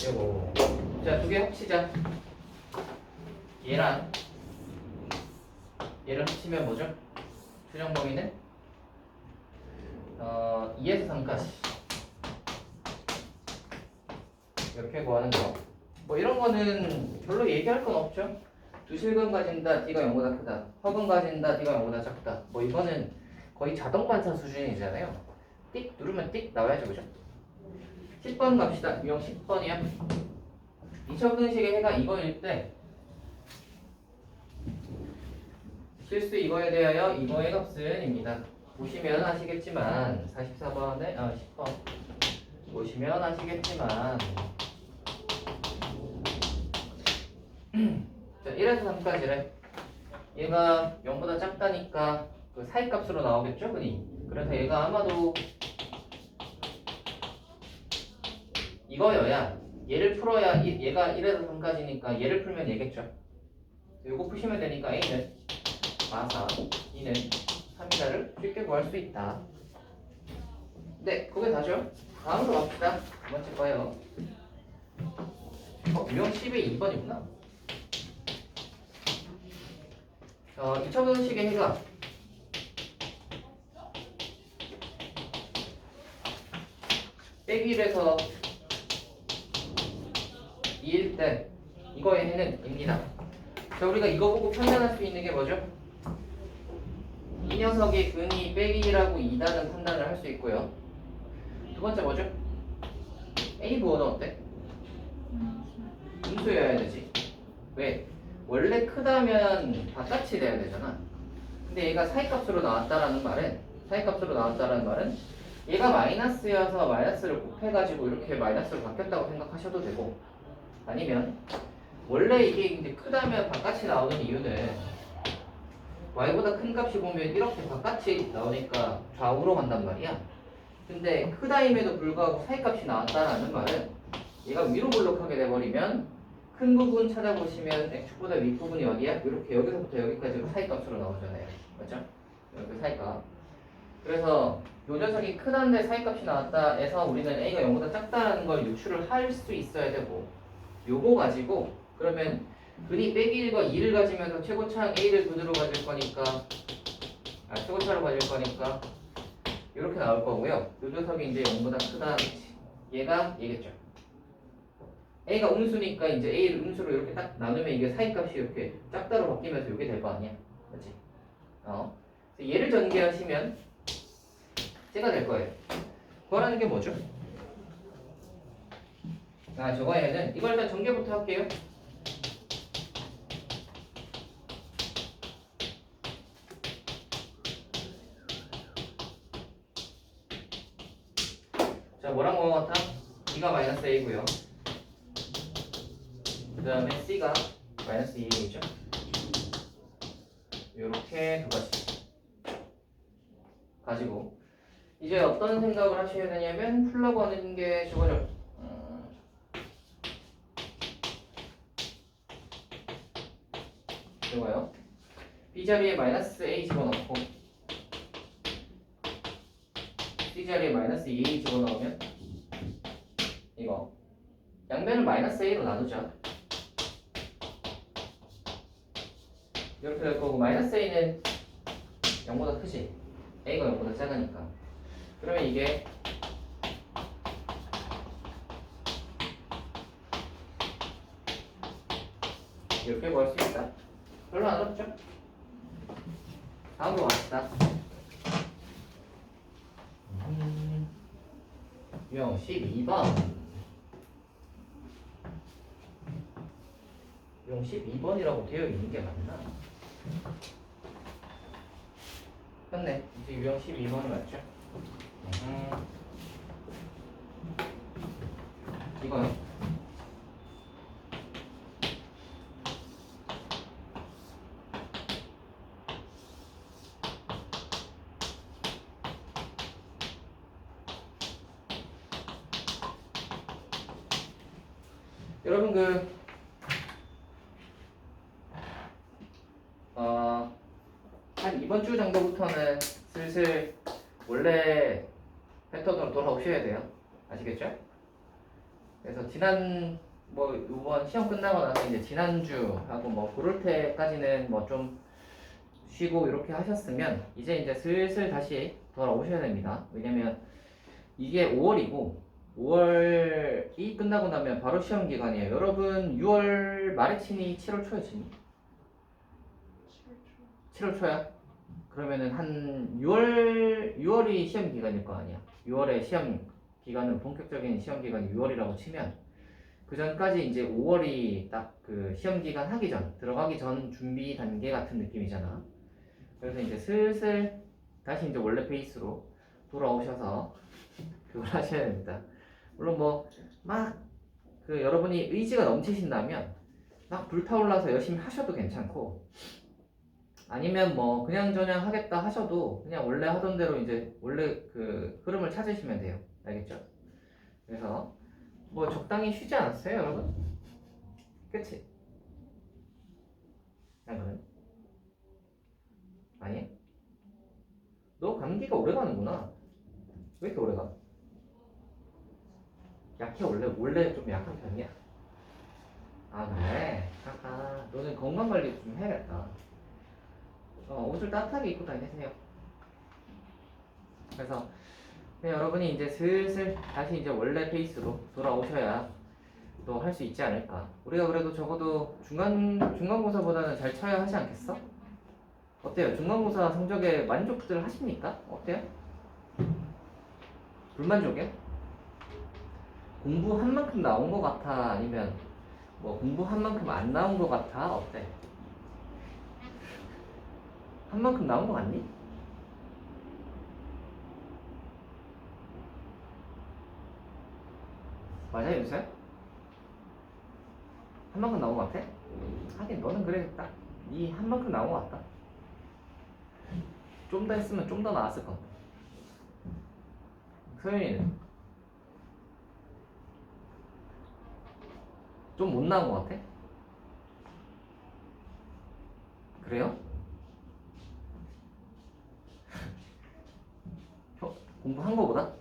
요거 자 두 개 합치자. 얘랑 얘를 합치면 뭐죠? 추정 범위는 2에서 3까지 이렇게 구하는 거. 뭐 이런 거는 별로 얘기할 건 없죠. 두 실근 가진다 D가 0보다 크다. 허근 가진다 D가 0보다 작다. 뭐 이거는 거의 자동 관사 수준이잖아요. 띡 누르면 띡 나와야죠, 그죠? 10번 갑시다. 유형 10번이야. 2차 분식의 해가 이거일 때 실수 이거에 대하여 이거의 값은입니다. 보시면 아시겠지만 44번에 10번 보시면 아시겠지만 자 1에서 3까지래. 얘가 0보다 작다니까 그 사이값으로 나오겠죠, 흔히. 그래서 얘가 아마도 이거여야 얘를 풀어야 얘가 1에서 3까지니까 얘를 풀면 얘겠죠. 요거 푸시면 되니까 A는 4, 2는 3이다를 쉽게 구할 수 있다. 네, 그게 다죠. 다음으로 갑시다. 두 번째 거예요. 유형 10의 2번이구나. 2차 분식의 해가 빼기 1에서 2일 때 이거의 해는 입니다. 자, 우리가 이거 보고 판단할 수 있는 게 뭐죠? 이 녀석의 근이 빼기 1하고 2다는 판단을 할 수 있고요. 두 번째 뭐죠? A 부호는 어때? 음수여야 되지. 왜? 원래 크다면 바깥이 돼야 되잖아. 근데 얘가 사이값으로 나왔다라는 말은 얘가 마이너스여서 마이너스를 곱해가지고 이렇게 마이너스로 바뀌었다고 생각하셔도 되고, 아니면 원래 이게 이제 크다면 바깥이 나오는 이유는 y보다 큰 값이 보면 이렇게 바깥이 나오니까 좌우로 간단 말이야. 근데 크다임에도 불구하고 사이값이 나왔다라는 말은 얘가 위로 볼록하게 돼버리면 큰 부분 찾아보시면 x축보다 윗부분이 어디야? 이렇게 여기서부터 여기까지 사이값으로 나오잖아요. 맞죠? 이렇게 사이값. 그래서 요 녀석이 크다는데 사이값이 나왔다 해서 우리는 a가 0보다 작다라는 걸 유추를 할 수 있어야 되고, 요거 가지고 그러면 근이 빼기 1과 2를 가지면서 최고차항 a를 근으로 가질 거니까 최고차로 가질 거니까 이렇게 나올 거고요. 요 녀석이 이제 0보다 크다. 얘가 얘겠죠. a가 음수니까 이제 a를 음수로 이렇게 딱 나누면 이게 사이값이 이렇게 작다로 바뀌면서 이게 될 거 아니야. 그렇지? 얘를 전개하시면 쟤가 될 거예요. 구하라는 게 뭐죠? 저거에는 이걸 일단 전개부터 할게요. 자, 뭐랑 뭐가 같아? B가 마이너스 A고요. 그 다음에 C가 마이너스 2A죠. 요렇게 두 가지 가지고 이제 어떤 생각을 하셔야 되냐면 풀라고 하는 게 저거죠. 이거요. B 자리에 마이너스 A 집어넣고 C 자리에 마이너스 2A 집어넣으면 이거 양변을 마이너스 a로 나누죠. 이렇게 될 거고 마이너스 a는 0보다 크지. a가 0보다 작으니까. 그러면 이게 이렇게 구할 수 있다. 별로 안 어렵죠? 다음으로 갑시다. 유형 12번. 유형 12번이라고 되어 있는 게 맞나? 맞네. 이제 유형 12번이 맞죠? 이거요? 여러분 한 이번 주 정도부터는 슬슬 원래 패턴으로 돌아오셔야 돼요. 아시겠죠? 그래서 지난 이번 시험 끝나고 나서 이제 지난주하고 그럴 때까지는 좀 쉬고 이렇게 하셨으면 이제 슬슬 다시 돌아오셔야 됩니다. 왜냐면 이게 5월이고 5월이 끝나고 나면 바로 시험 기간이에요. 여러분 6월 말에 치니 7월 초에 치니? 7월 초야? 그러면은 한 6월이 시험 기간일 거 아니야. 6월에 시험 기간은 본격적인 시험 기간이 6월이라고 치면 그 전까지 이제 5월이 딱 그 시험 기간 하기 전 들어가기 전 준비 단계 같은 느낌이잖아. 그래서 이제 슬슬 다시 이제 원래 페이스로 돌아오셔서 그걸 하셔야 됩니다. 물론 여러분이 의지가 넘치신다면 막 불타올라서 열심히 하셔도 괜찮고, 아니면 그냥저냥 하겠다 하셔도 그냥 원래 하던 대로 이제 원래 그 흐름을 찾으시면 돼요. 알겠죠? 그래서 적당히 쉬지 않았어요, 여러분? 그치? 그러면 아니? 너 감기가 오래 가는구나. 왜 이렇게 오래 가? 약해? 원래 좀 약한 편이야? 아 그래? 하하, 너는 건강관리 좀 해야겠다. 옷을 따뜻하게 입고 다니세요. 그래서 여러분이 이제 슬슬 다시 이제 원래 페이스로 돌아오셔야 또 할 수 있지 않을까. 우리가 그래도 적어도 중간고사보다는 잘 쳐야 하지 않겠어? 어때요? 중간고사 성적에 만족들 하십니까? 어때요? 불만족이야? 공부한 만큼 나온 것 같아? 아니면 공부한 만큼 안 나온 것 같아? 어때? 한 만큼 나온 것 같니? 맞아요, 윤서야? 한 만큼 나온 것 같아? 하긴 너는 그래 딱 이 한 만큼 나온 것 같다. 좀 더 했으면 좀 더 나았을 건데. 소연이는 좀 못 나온 것 같아? 그래요? 공부한 거보다?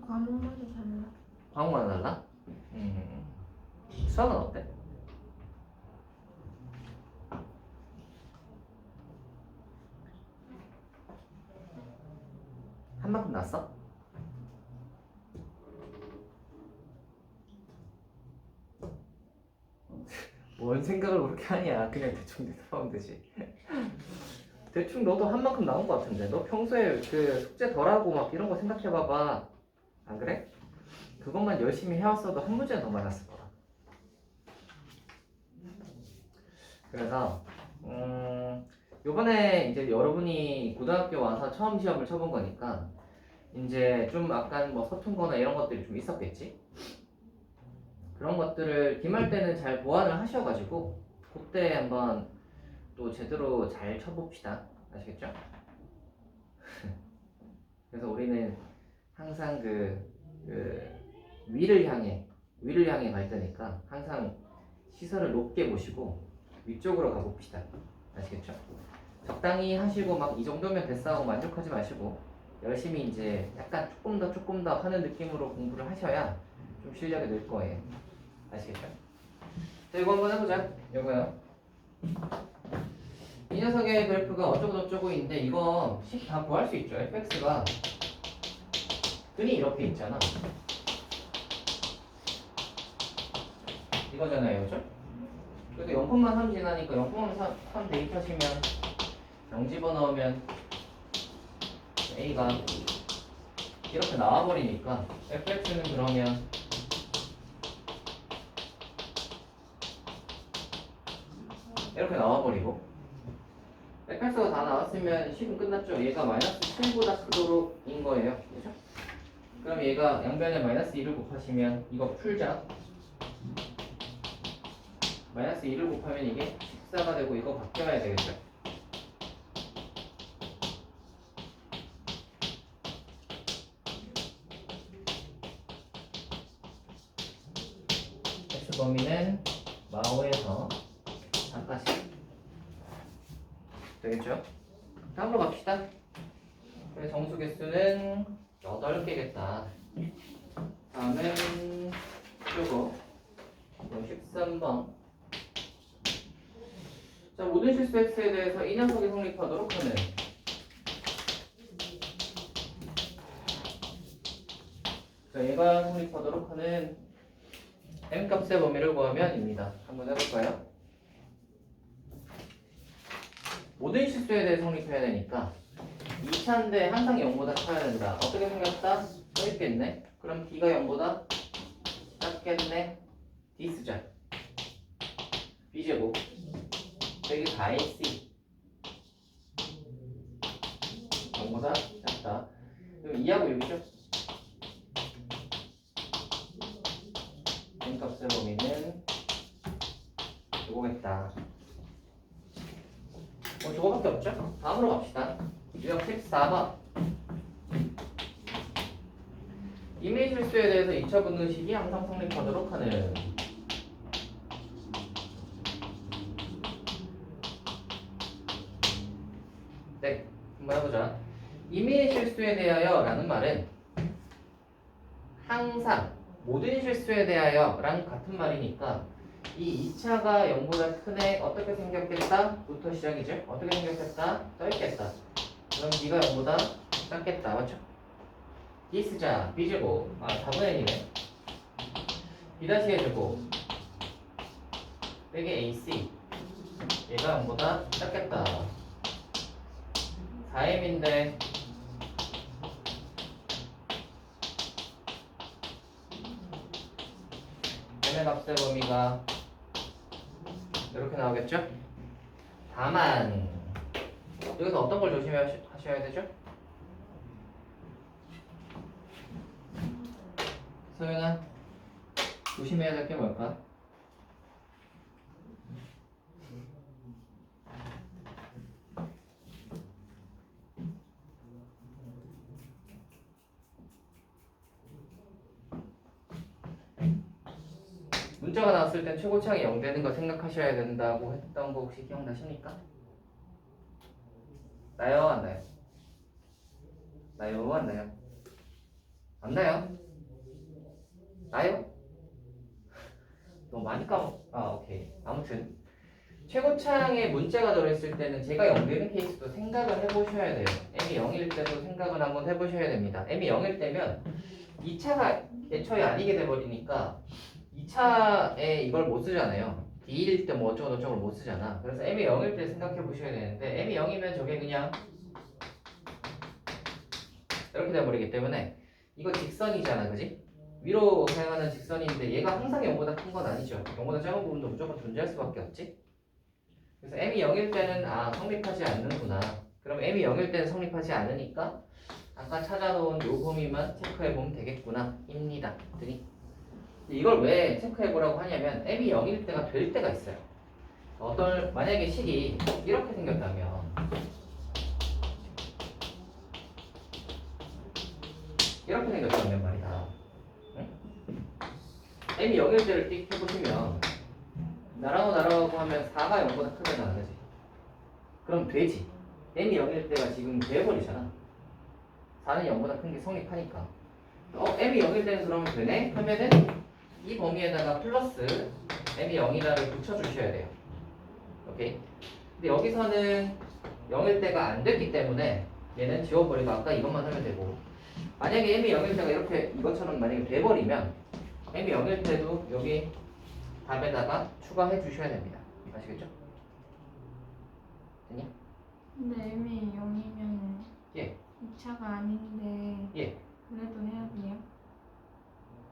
과목마다 달라. 과목마다 달라? 수학은 어때? 한 만큼 났어? 뭔 생각을 그렇게 하냐. 그냥 대충 대답하면 되지. 대충 너도 한 만큼 나온 것 같은데. 너 평소에 그 숙제 덜하고 막 이런 거 생각해봐봐. 안 그래? 그것만 열심히 해왔어도 한 문제 더 많았을 거야. 그래서 요번에 이제 여러분이 고등학교 와서 처음 시험을 쳐본 거니까 이제 좀 약간 서툰 거나 이런 것들이 좀 있었겠지? 그런 것들을 기말 때는 잘 보완을 하셔가지고 그때 한번 또 제대로 잘 쳐봅시다. 아시겠죠? 그래서 우리는 항상 위를 향해 갈 때니까 항상 시선을 높게 보시고 위쪽으로 가봅시다. 아시겠죠? 적당히 하시고 막 이 정도면 됐어 하고 만족하지 마시고 열심히 이제 약간 조금 더 하는 느낌으로 공부를 하셔야 좀 실력이 늘 거예요. 아시겠죠? 자, 이거 한번 해보자. 이거요. 이 녀석의 그래프가 어쩌고저쩌고인데 이거 식 다 구할 수 있죠. fx가 끈이 이렇게 있잖아. 이거잖아요, 그죠? 그래서 0,3 지나니까 0,3 대입하시면 0 집어넣으면 a가 이렇게 나와버리니까 fx는 그러면 이렇게 나와버리고 fx가 다 나왔으면 식은 끝났죠. 얘가 마이너스 7보다 크도록 인 거예요. 그죠? 그럼 얘가 양변에 마이너스 2를 곱하시면 이거 풀자. 마이너스 2를 곱하면 이게 14가 되고 이거 바뀌어야 되겠죠. x 범위는 마오에서 3까지 되겠죠? 다음으로 갑시다. 그래서 정수 개수는 8개겠다. 다음은 요거 13번. 자, 모든 실수 x에 대해서 이 녀석이 성립하도록 하는 자, 얘가 성립하도록 하는 m값의 범위를 구하면입니다. 한번 해볼까요? 모든 실수에 대해 성립해야 되니까 2차인데 항상 0보다 커야 된다. 어떻게 생겼다? 써있겠네. 그럼 D가 0보다 작겠네. D 쓰자. B제곱 여기 4AC 0보다 작다. 그럼 2하고 6이죠? m값의 범위는 요거겠다. 저거밖에 없죠? 다음으로 갑시다. 유형 14번. 이미지 실수에 대해서 2차 분수식이 항상 성립하도록 하는 네, 한번 해보자. 이미지 실수에 대하여 라는 말은 항상 모든 실수에 대하여 랑 같은 말이니까 이 2차가 0보다 크네 어떻게 생겼겠다? 부터 시작이죠. 어떻게 생겼겠다? 써있겠다. 그럼 B가 0보다 작겠다. 맞죠? D 쓰자. B제곱 4분의 1이네. B-의 제곱 빼기 AC 얘가 0보다 작겠다. 4m인데 m의 값의 범위가 이렇게 나오겠죠? 다만 여기서 어떤 걸 조심하셔야 되죠? 서연아 조심해야 될 게 뭘까? 문자가 나왔을 땐 최고차항이 0 되는 거 생각하셔야 된다고 했던 거 혹시 기억나십니까? 나요? 안 나요? 나요? 안 나요? 안 나요? 나요? 너무 많이 오케이. 아무튼 최고차항에 문자가 들어있을 때는 제가 0 되는 케이스도 생각을 해보셔야 돼요. m이 0일 때도 생각을 한번 해보셔야 됩니다. m이 0일 때면 2차가 애초에 아니게 돼버리니까 2차에 이걸 못 쓰잖아요. D일 때 뭐 어쩌고저쩌고 못 쓰잖아. 그래서 m이 0일 때 생각해 보셔야 되는데 m이 0이면 저게 그냥 이렇게 돼버리기 때문에 이거 직선이잖아, 그지? 위로 향하는 직선인데 얘가 항상 0보다 큰 건 아니죠. 0보다 작은 부분도 무조건 존재할 수밖에 없지. 그래서 m이 0일 때는 성립하지 않는구나. 그럼 m이 0일 때는 성립하지 않으니까 아까 찾아놓은 요 범위만 체크해보면 되겠구나 입니다. 이걸 왜 체크해보라고 하냐면 m이 0일 때가 될 때가 있어요. 만약에 식이 이렇게 생겼다면 이렇게 생겼다면 말이다. 응? m이 0일 때를 띡 해보시면 나라고 하면 4가 0보다 크잖아, 그지? 그럼 되지. m이 0일 때가 지금 돼버리잖아. 4는 0보다 큰 게 성립하니까. m이 0일 때는 그러면 되네? 하면은 이 범위에다가 플러스 m이 0이다를 붙여주셔야 돼요. 오케이? 근데 여기서는 0일 때가 안 됐기 때문에 얘는 지워버리고 아까 이것만 하면 되고, 만약에 m이 0일 때가 이렇게 이것처럼 만약에 돼버리면 m이 0일 때도 여기 답에다가 추가해 주셔야 됩니다. 아시겠죠? 됐냐? 근데 M이 0이면 예. 2차가 아닌데 예. 그래도 해야 돼요?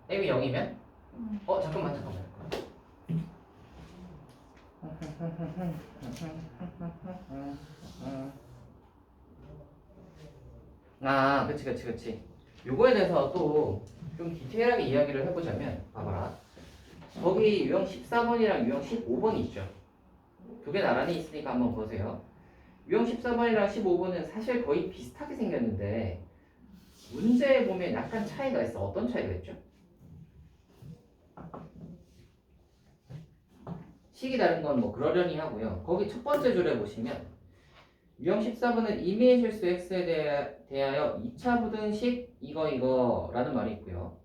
m이 0이면? 응. 잠깐만. 아, 그치. 요거에 대해서 또 좀 디테일하게 이야기를 해보자면, 봐봐라. 거기 유형 14번이랑 유형 15번이 있죠. 두 개 나란히 있으니까 한번 보세요. 유형 14번이랑 15번은 사실 거의 비슷하게 생겼는데, 문제에 보면 약간 차이가 있어. 어떤 차이가 있죠? 식이 다른 건 뭐 그러려니 하고요. 거기 첫 번째 줄에 보시면 유형 14번은 임의의 실수 x에 대하여 2차 부등식 이거라는 말이 있고요.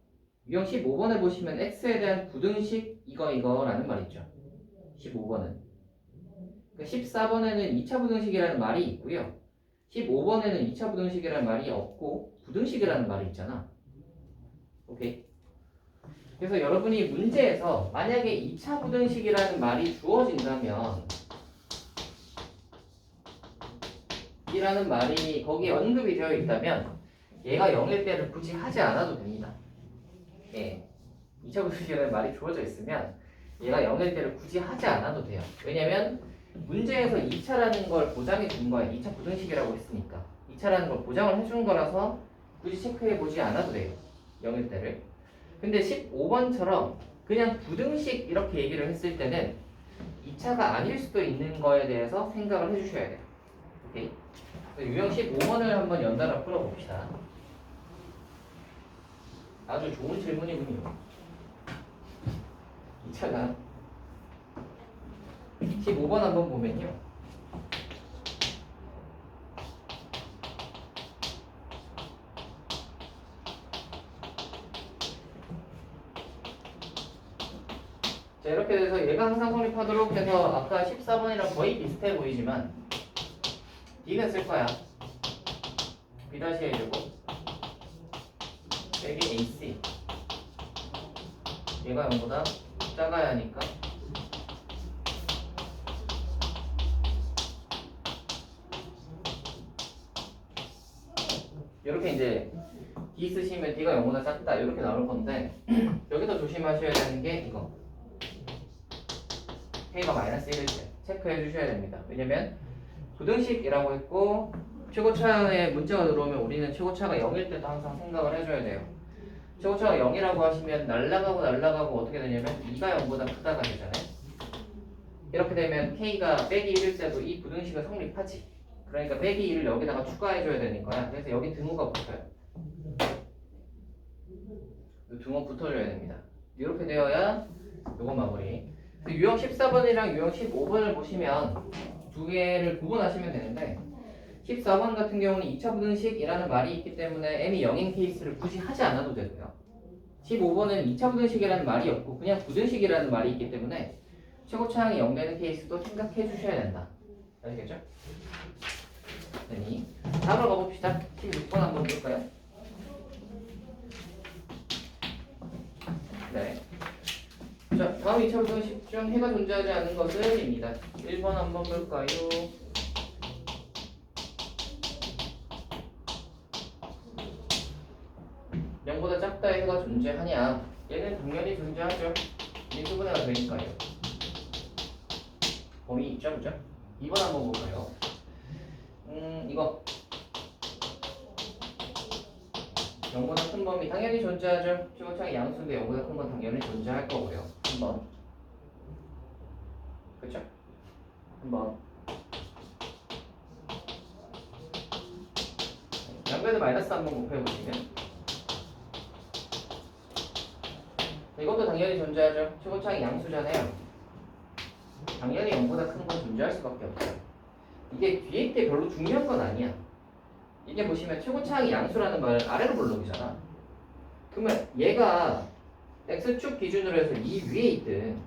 유형 15번에 보시면 x에 대한 부등식 이거라는 말이 있죠. 15번은. 14번에는 2차 부등식이라는 말이 있고요. 15번에는 2차 부등식이라는 말이 없고 부등식이라는 말이 있잖아. 오케이. 그래서 여러분이 문제에서 만약에 2차 부등식이라는 말이 주어진다면 이라는 말이 거기에 언급이 되어 있다면 얘가 0일 때를 굳이 하지 않아도 됩니다. 예. 2차 부등식이라는 말이 주어져 있으면 얘가 0일 때를 굳이 하지 않아도 돼요. 왜냐면 문제에서 2차라는 걸 보장해 준 거야. 2차 부등식이라고 했으니까 2차라는 걸 보장을 해준 거라서 굳이 체크해 보지 않아도 돼요. 0일 때를. 근데 15번처럼 그냥 부등식 이렇게 얘기를 했을 때는 2차가 아닐 수도 있는 거에 대해서 생각을 해주셔야 돼요. 오케이? 유형 15번을 한번 연달아 풀어봅시다. 아주 좋은 질문이군요. 2차가 15번 한번 보면요. 자, 이렇게 돼서 얘가 항상 성립하도록 해서 아까 14번이랑 거의 비슷해 보이지만 B는 쓸 거야. B 다시 해주고 여기 AC 얘가 0보다 작아야 하니까 이렇게 이제 D 쓰시면 D가 0보다 작다 이렇게 나올 건데 여기서 조심하셔야 되는 게 이거 K가 마이너스 1일 때 체크해 주셔야 됩니다. 왜냐면 부등식이라고 했고 최고차의 문자가 들어오면 우리는 최고차가 0일 때도 항상 생각을 해줘야 돼요. 최고차가 0이라고 하시면 날라가고 어떻게 되냐면 2가 0보다 크다가 되잖아요. 이렇게 되면 K가 빼기 1일 때도 이 부등식은 성립하지. 그러니까 빼기 1을 여기다가 추가해줘야 되는 거야. 그래서 여기 등호가 붙어요. 등호 붙어줘야 됩니다. 이렇게 되어야 요거 마무리. 유형 14번이랑 유형 15번을 보시면 두 개를 구분하시면 되는데 14번 같은 경우는 2차 부등식이라는 말이 있기 때문에 m이 0인 케이스를 굳이 하지 않아도 되고요. 15번은 2차 부등식이라는 말이 없고 그냥 부등식이라는 말이 있기 때문에 최고차항이 0 되는 케이스도 생각해 주셔야 된다. 아시겠죠? 네. 다음으로 가봅시다. 16번 한번 볼까요? 네. 자, 다음 2차 부등식 중 해가 존재하지 않는 것은 입니다. 1번 한번 볼까요? 보다 작다의 해가 존재하냐? 얘는 당연히 존재하죠. 미수분해가 되니까요. 범위 있죠, 그죠? 2번 한번 볼까요? 이거 0보다 큰 범위 당연히 존재하죠. 최고차의 양수인데 0보다 큰 건 당연히 존재할 거고요. 3번 그쵸? 3번 양변의 마이너스 한번 곱해보시면 이것도 당연히 존재하죠. 최고차의 양수잖아요. 당연히 0보다 큰 건 존재할 수밖에 없어요. 이게 뒤에 게 별로 중요한 건 아니야. 이게 보시면 최고차항이 양수라는 말은 아래로 볼록이잖아. 그러면 얘가 x축 기준으로 해서 이 위에 있든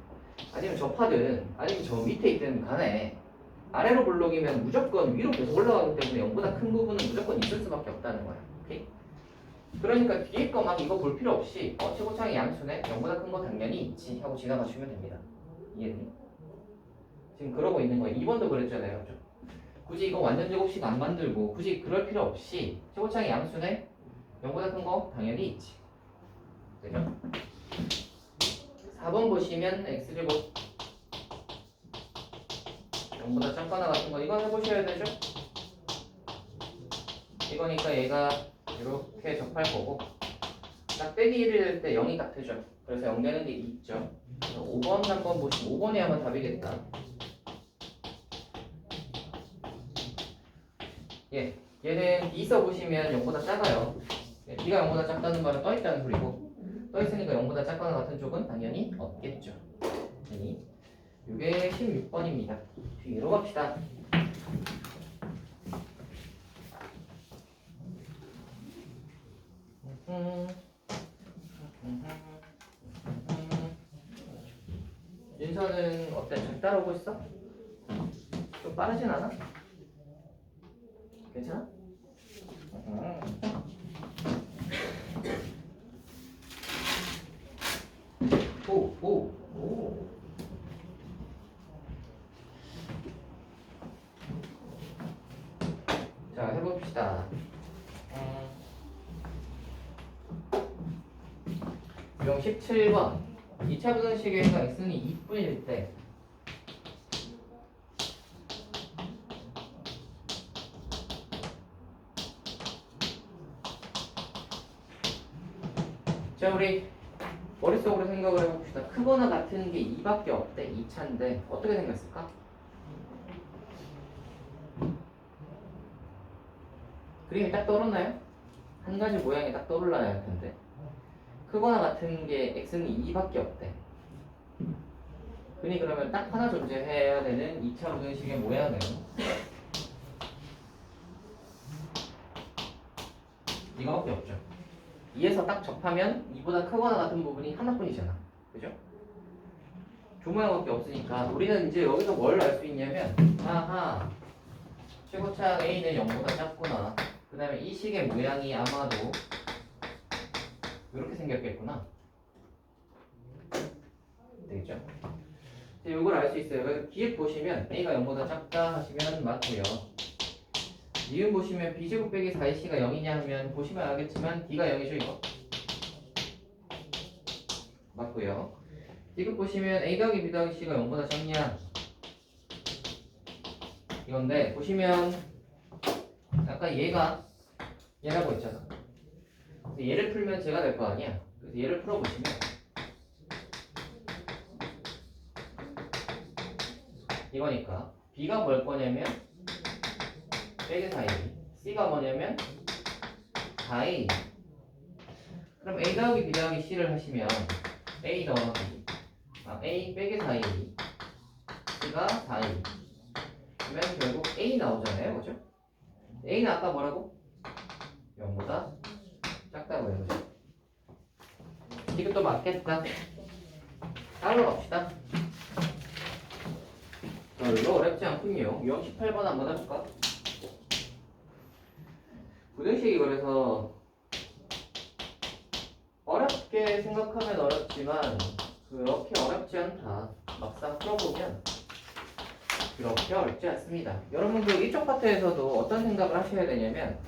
아니면 접하든 아니면 저 밑에 있든 간에 아래로 볼록이면 무조건 위로 계속 올라가기 때문에 0보다 큰 부분은 무조건 있을 수밖에 없다는 거야. 오케이? 그러니까 뒤에 거 막 이거 볼 필요 없이 최고차항이 양수네 0보다 큰 거 당연히 있지 하고 지나가시면 됩니다. 이해되니? 지금 그러고 있는 거예요. 2번도 그랬잖아요. 그죠? 굳이 이거 완전 제곱식 안 만들고 굳이 그럴 필요 없이 최고차항이 양수네 0보다 큰 거 당연히 있지. 되죠? 4번 보시면 x제곱 0보다 작거나 같은 거 이거 해보셔야 되죠? 이거니까 얘가 이렇게 접할 거고 딱 빼기 1이 될 때 0이 딱 되죠. 그래서 0 되는 게 있죠. 5번 한번 보시면 5번에 하면 답이겠다. 예, 얘는 B 써보시면 0보다 작아요. 예, B가 0보다 작다는 말은 떠있다는 소리고 떠있으니까 0보다 작거나 같은 쪽은 당연히 없겠죠. 네. 이게 16번입니다. 뒤로 갑시다. 윤서는 어때? 잘 따라오고 있어? 좀 빠르진 않아? 괜찮아? 오. 자, 해봅시다. 유형 17번. 2차 부등식에서 x는 2분일 때 자, 우리 머릿속으로 생각을 해봅시다. 크거나 같은 게 2밖에 없대. 2차인데 어떻게 생겼을까? 그림이 딱 떠오르나요? 한 가지 모양이 딱 떠올라야 할 텐데 크거나 같은 게 x는 2밖에 없대. 그러면 딱 하나 존재해야 되는 2차 부등식의 모양은 이거밖에 없죠. 2에서 딱 접하면 2보다 크거나 같은 부분이 하나뿐이잖아. 그죠? 조모양밖에 없으니까 우리는 이제 여기서 뭘 알 수 있냐면 아하 최고차항 A는 0보다 작구나. 그 다음에 이 식의 모양이 아마도 이렇게 생겼겠구나. 되겠죠? 이걸 알 수 있어요. 그래서 기획 보시면 A가 0보다 작다 하시면 맞고요. 니은 보시면 B제곱 빼기 4C가 0이냐 하면 보시면 알겠지만 D가 0이죠 이거. 맞고요. 디귿 보시면 A 더하기 B 더하기 C가 0보다 작냐 이건데 보시면 아까 얘라고 했잖아. 얘를 풀면 제가 될 거 아니야. 그래서 얘를 풀어보시면 이거니까 B가 뭘 거냐면 빼기 4A, C가 뭐냐면 4A. 그럼 A 더하기 B 더하기 C를 하시면 A 더하기 A 빼기 4A C가 4A 그러면 결국 A 나오잖아요. 그죠? A는 아까 뭐라고? 0보다 작다고 해요. 그죠? 이것도 맞겠다. 따로 갑시다. 별로 어렵지 않군요. 유형 18번 한번 해볼까? 부등식이 그래서 어렵게 생각하면 어렵지만 그렇게 어렵지 않다. 막상 풀어보면 그렇게 어렵지 않습니다. 여러분들 이쪽 파트에서도 어떤 생각을 하셔야 되냐면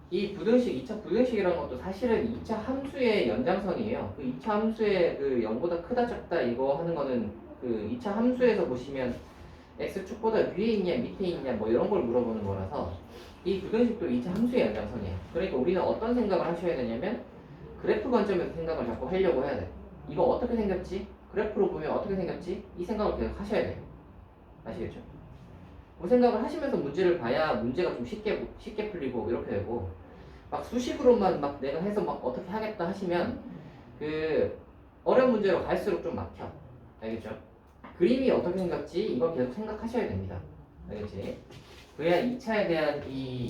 이 부등식, 2차 부등식이라는 것도 사실은 2차 함수의 연장선이에요. 그 2차 함수의 그 0보다 크다 작다 이거 하는 거는 그 2차 함수에서 보시면 x축보다 위에 있냐 밑에 있냐 뭐 이런 걸 물어보는 거라서 이 부등식도 2차 함수의 연장선이에요. 그러니까 우리는 어떤 생각을 하셔야 되냐면 그래프 관점에서 생각을 자꾸 하려고 해야 돼. 이거 어떻게 생겼지? 그래프로 보면 어떻게 생겼지? 이 생각을 계속 하셔야 돼요. 아시겠죠? 그 생각을 하시면서 문제를 봐야 문제가 좀 쉽게 풀리고 이렇게 되고 막 수식으로만 막 내가 해서 막 어떻게 하겠다 하시면 그 어려운 문제로 갈수록 좀 막혀. 알겠죠? 그림이 어떻게 생겼지? 이걸 계속 생각하셔야 됩니다. 알겠지? 그래야 2차에 대한 이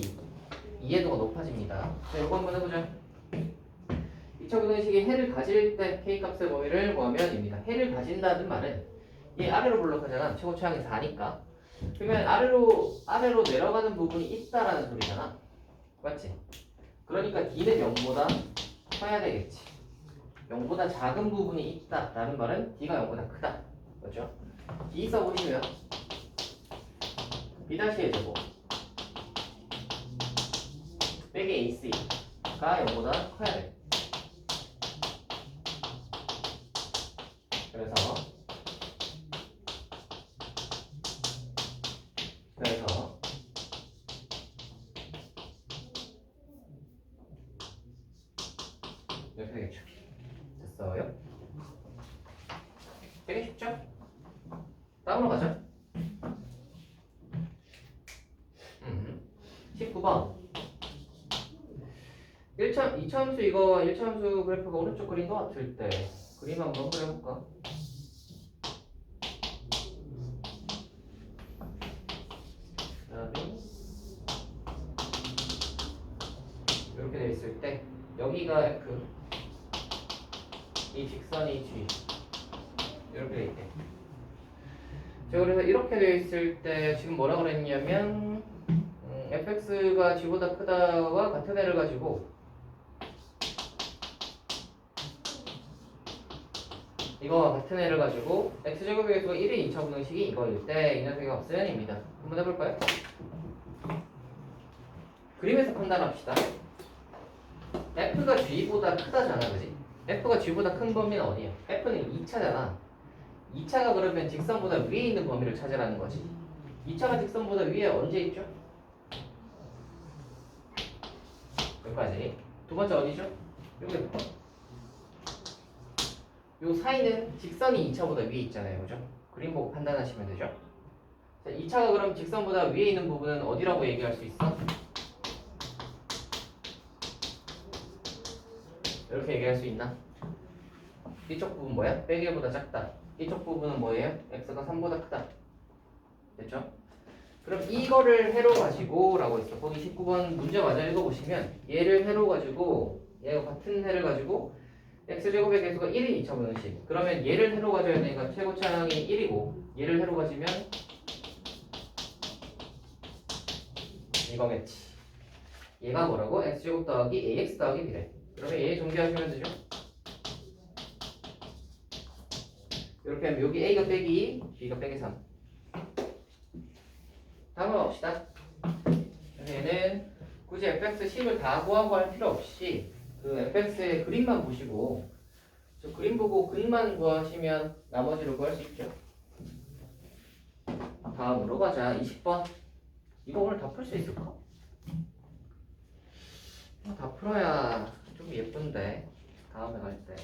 이해도가 높아집니다. 자, 이거 한번 해보자. 2차 부등식이 해를 가질 때 K값의 범위를 구하면입니다. 해를 가진다는 말은 얘 아래로 볼록하잖아. 최고 최항이 4니까. 그러면 아래로 내려가는 부분이 있다라는 소리잖아. 맞지? 그러니까 D는 0보다 커야 되겠지. 0보다 작은 부분이 있다라는 말은 D가 0보다 크다. 그렇죠? D 써보시면 B-의 제곱 빼기 AC가 0보다 커야 돼. 그래서 이렇게 되겠죠. 됐어요? 되게 쉽죠? 다음으로 가자. 19번 2차함수 이거 1차함수 그래프가 오른쪽 그린 것 같을 때 그림 한번 그려볼까? 그다음에 이렇게 되어 있을 때 여기가 F 이 직선이 G 이렇게 되어 있대. 제가 그래서 이렇게 되어 있을 때 지금 뭐라 그랬냐면 fx가 g보다 크다와 같은 애를 가지고 이거와 같은 애를 가지고 x제곱의 개수가 1인 2차 분등식이 이거일 때 이 녀석의 값은입니다. 한번 해볼까요? 그림에서 판단합시다. f가 g보다 크다잖아, 그지? f가 g보다 큰 범위는 어디야? f는 2차잖아. 2차가 그러면 직선보다 위에 있는 범위를 찾으라는 거지. 2차가 직선보다 위에 언제 있죠? 여기까지. 두 번째 어디죠? 여기 요 사이는 직선이 2차보다 위에 있잖아요, 그죠? 그림 보고 판단하시면 되죠. 자, 2차가 그럼 직선보다 위에 있는 부분은 어디라고 얘기할 수 있어? 이렇게 얘기할 수 있나? 이쪽 부분 뭐야? 빼기보다 작다. 이쪽 부분은 뭐예요? x가 3보다 크다. 됐죠? 그럼 이거를 해로 가지고 라고 있어. 거기 19번 문제 맞아 읽어보시면 얘를 해로 가지고 얘가 같은 해를 가지고 x제곱의 개수가 1인 2차 분등식. 그러면 얘를 해로 가져야 되니까 최고차항이 1이고 얘를 해로 가지면 이거겠지. 얘가 뭐라고? x제곱 더하기 ax 더하기 b래. 그러면 얘 정리하시면 되죠? 이렇게 하면 여기 a가 빼기 b가 빼기 3. 다음 봅시다. 얘는 굳이 fx 10을 다 구하고 할 필요 없이 그 fx의 그림만 보시고 저 그림 보고 근만 구하시면 나머지를 구할 수 있죠. 다음으로 가자. 20번. 이거 오늘 다 풀 수 있을까? 다 풀어야 좀 예쁜데 다음에 갈 때.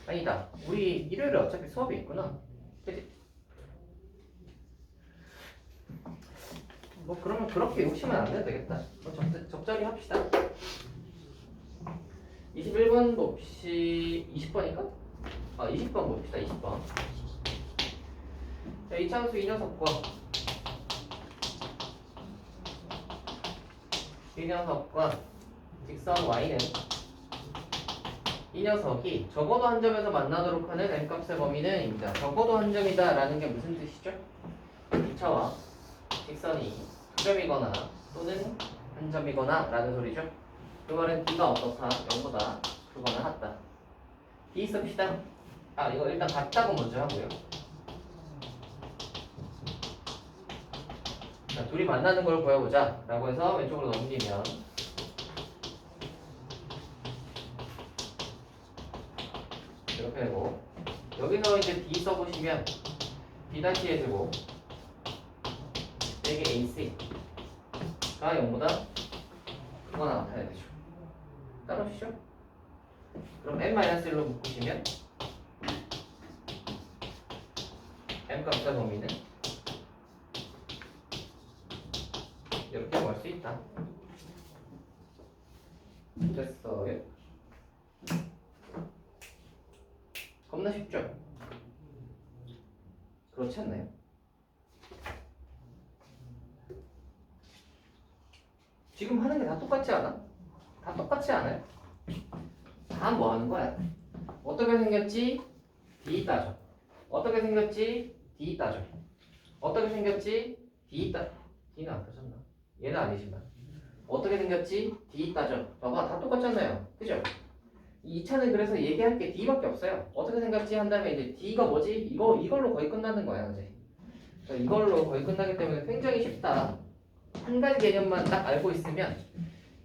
아니다. 우리 일요일에 어차피 수업이 있구나. 그치? 뭐 그러면 그렇게 욕심은 안 내도 되겠다. 뭐 적절히 합시다. 21번 봅시 20번인가? 20번 봅시다. 20번. 자, 이차함수 이 녀석과 이 녀석과 직선 y는 이 녀석이 적어도 한 점에서 만나도록 하는 n값의 범위는 입니다. 적어도 한 점이다 라는 게 무슨 뜻이죠? 2차와 직선이 두 점이거나 또는 한 점이거나 라는 소리죠. 그 말은 D가 어떻다? 0보다 크거나 같다. D 씁시다. 이거 일단 같다고 먼저 하고요. 자, 둘이 만나는 걸 보여보자 라고 해서 왼쪽으로 넘기면 이렇게 되고 여기서 이제 D 써보시면 B-의 제곱 빼기 AC가 0보다 크거나 같아야 되죠. 따라오시죠. 그럼 n-1로 묶으시면 m값의 범위는 이렇게 구할 수 있다. 됐어요. 겁나 쉽죠? 그렇지 않나요? 지금 하는 게 다 똑같지 않아? 다 똑같지 않아요? 다 뭐 하는 거야? 어떻게 생겼지? D 따져. 어떻게 생겼지? D 따져. 어떻게 생겼지? D 따. D는 안 따졌나? 얘는 아니지만. 어떻게 생겼지? D 따져. 봐봐, 다 똑같잖아요. 그죠? 이 2차는 그래서 얘기할 게 D밖에 없어요. 어떻게 생겼지 한 다음에 이제 D가 뭐지? 이걸로 거의 끝나는 거야, 이제. 그러니까 이걸로 거의 끝나기 때문에 굉장히 쉽다. 한 가지 개념만 딱 알고 있으면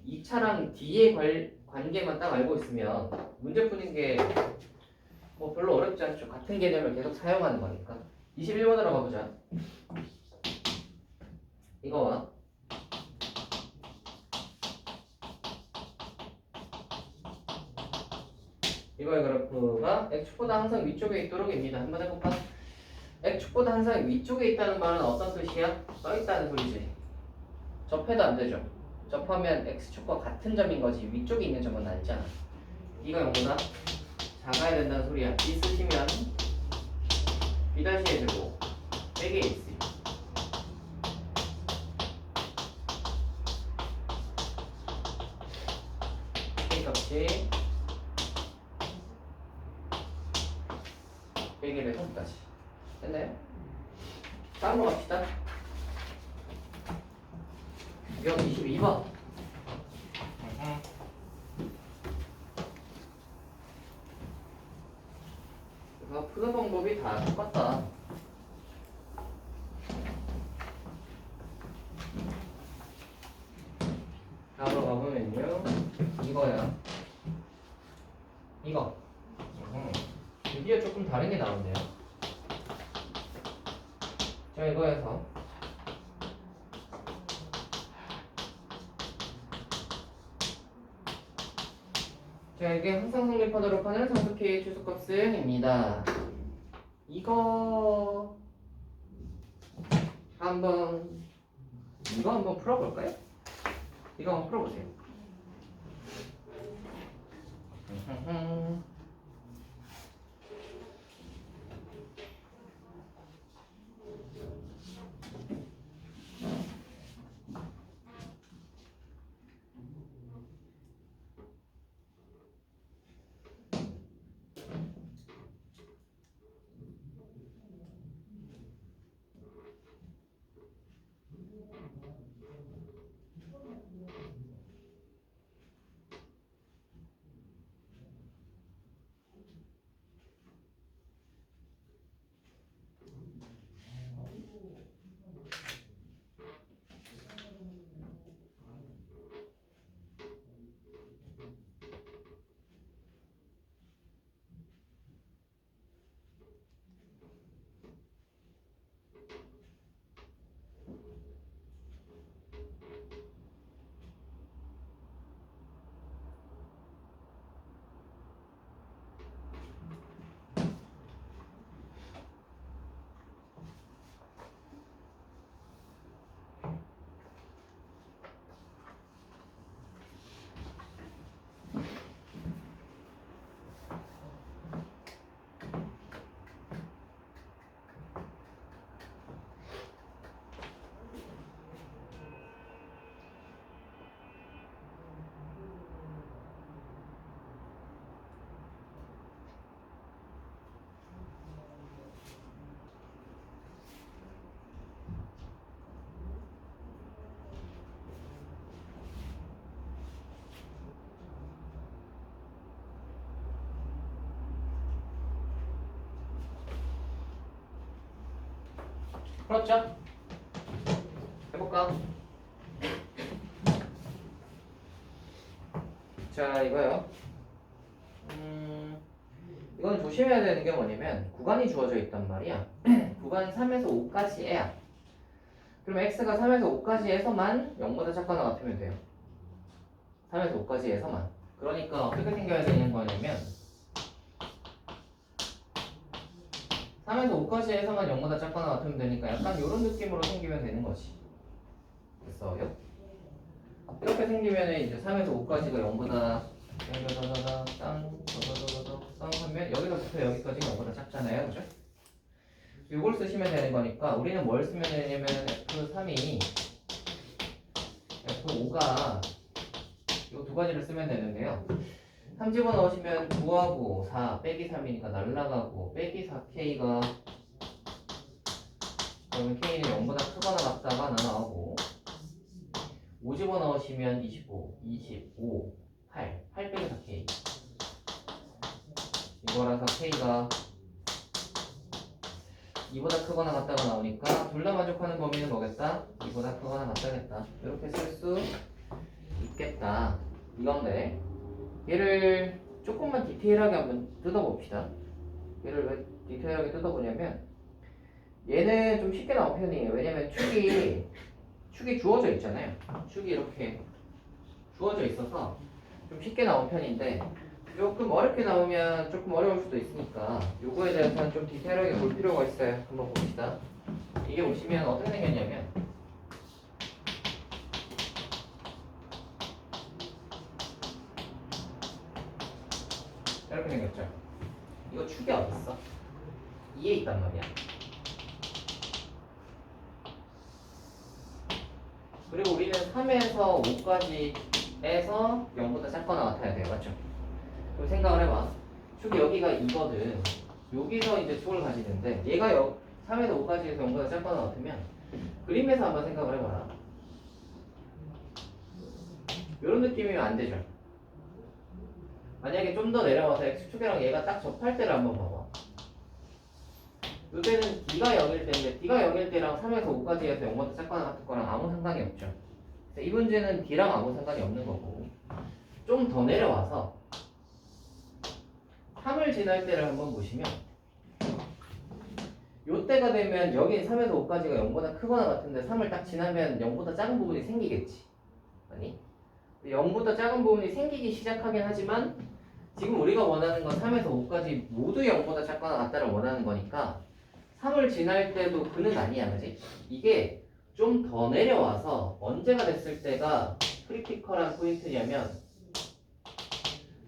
2차랑 D의 관계만 딱 알고 있으면 문제 푸는 게 뭐 별로 어렵지 않죠. 같은 개념을 계속 사용하는 거니까. 21번으로 가보자. 이거와 이거의 그래프가 X축보다 항상 위쪽에 있도록입니다. 한번 해볼까? X축보다 항상 위쪽에 있다는 말은 어떤 뜻이야? 써있다는 소리지. 접해도 안 되죠. 접하면 X축과 같은 점인 거지. 위쪽에 있는 점은 아니잖아. B가 0보다 작아야 된다는 소리야. B 쓰시면 B 다시 해주고 100에 X. K 값이 100에 3까지. 됐나요? 다음으로 갑시다. 유형 22번. 그래서 푸는 방법이 다 똑같다. 다음으로 가보면요. 이거야. 이거. 드디어 조금 다른 게 나오네요. 자, 이거에서 자, 이게 항상 성립하도록 하는 상수K의 최소값 수행입니다. 이거 한번 풀어볼까요? 이거 한번 풀어보세요. 풀었죠? 해볼까? 자, 이거요. 이건 조심해야 되는 게 뭐냐면 구간이 주어져 있단 말이야. 구간 3에서 5까지야. 그럼 x가 3에서 5까지에서만 0보다 작거나 같으면 돼요. 3에서 5까지에서만. 그러니까 어떻게 생겨야 되는 거냐면 3에서 5까지에서만 0보다 작거나 같으면 되니까 약간 이런 느낌으로 생기면 되는 거지. 됐어요? 이렇게 생기면 이제 3에서 5까지가 0보다 땅 하면 여기서부터 여기까지가 0보다 작잖아요, 그죠? 이걸 쓰시면 되는 거니까 우리는 뭘 쓰면 되냐면 F3이 F5가 이 두 가지를 쓰면 되는데요. 3 집어넣으시면 9하고 4 빼기 3이니까 날라가고 빼기 4K가 그러면 K는 0보다 크거나 같다가 나오고 5 집어넣으시면 25, 25, 8 빼기 4K 이거라서 K가 2보다 크거나 같다가 나오니까 둘 다 만족하는 범위는 뭐겠다? 2보다 크거나 같다겠다. 이렇게 쓸 수 있겠다. 이건데 얘를 조금만 디테일하게 한번 뜯어봅시다. 얘를 왜 디테일하게 뜯어보냐면 얘는 좀 쉽게 나온 편이에요. 왜냐면 축이 주어져 있잖아요. 축이 이렇게 주어져 있어서 좀 쉽게 나온 편인데 조금 어렵게 나오면 조금 어려울 수도 있으니까 요거에 대해서는 좀 디테일하게 볼 필요가 있어요. 한번 봅시다. 이게 보시면 어떻게 생겼냐면 이렇게 생겼죠. 이거 축이 어딨어? 2에 있단 말이야. 그리고 우리는 3에서 5까지에서 0보다 작거나 같아야 돼요. 맞죠? 그럼 생각을 해봐. 축이 여기가 2거든. 여기서 이제 축을 가지는데 얘가 3에서 5까지에서 0보다 작거나 같으면 그림에서 한번 생각을 해봐라. 이런 느낌이면 안 되죠. 만약에 좀 더 내려와서 X축이랑 얘가 딱 접할 때를 한번 봐봐. 이때는 D가 0일 때인데 D가 0일 때랑 3에서 5까지에서 0보다 작거나 같을 거랑 아무 상관이 없죠. 이 문제는 D랑 아무 상관이 없는 거고 좀 더 내려와서 3을 지날 때를 한번 보시면 요때가 되면 여긴 3에서 5까지가 0보다 크거나 같은데 3을 딱 지나면 0보다 작은 부분이 생기겠지. 아니? 0보다 작은 부분이 생기기 시작하긴 하지만 지금 우리가 원하는 건 3에서 5까지 모두 0보다 작거나 같다를 원하는 거니까 3을 지날 때도 그는 아니야. 그지? 이게 좀 더 내려와서 언제가 됐을 때가 크리티컬한 포인트냐면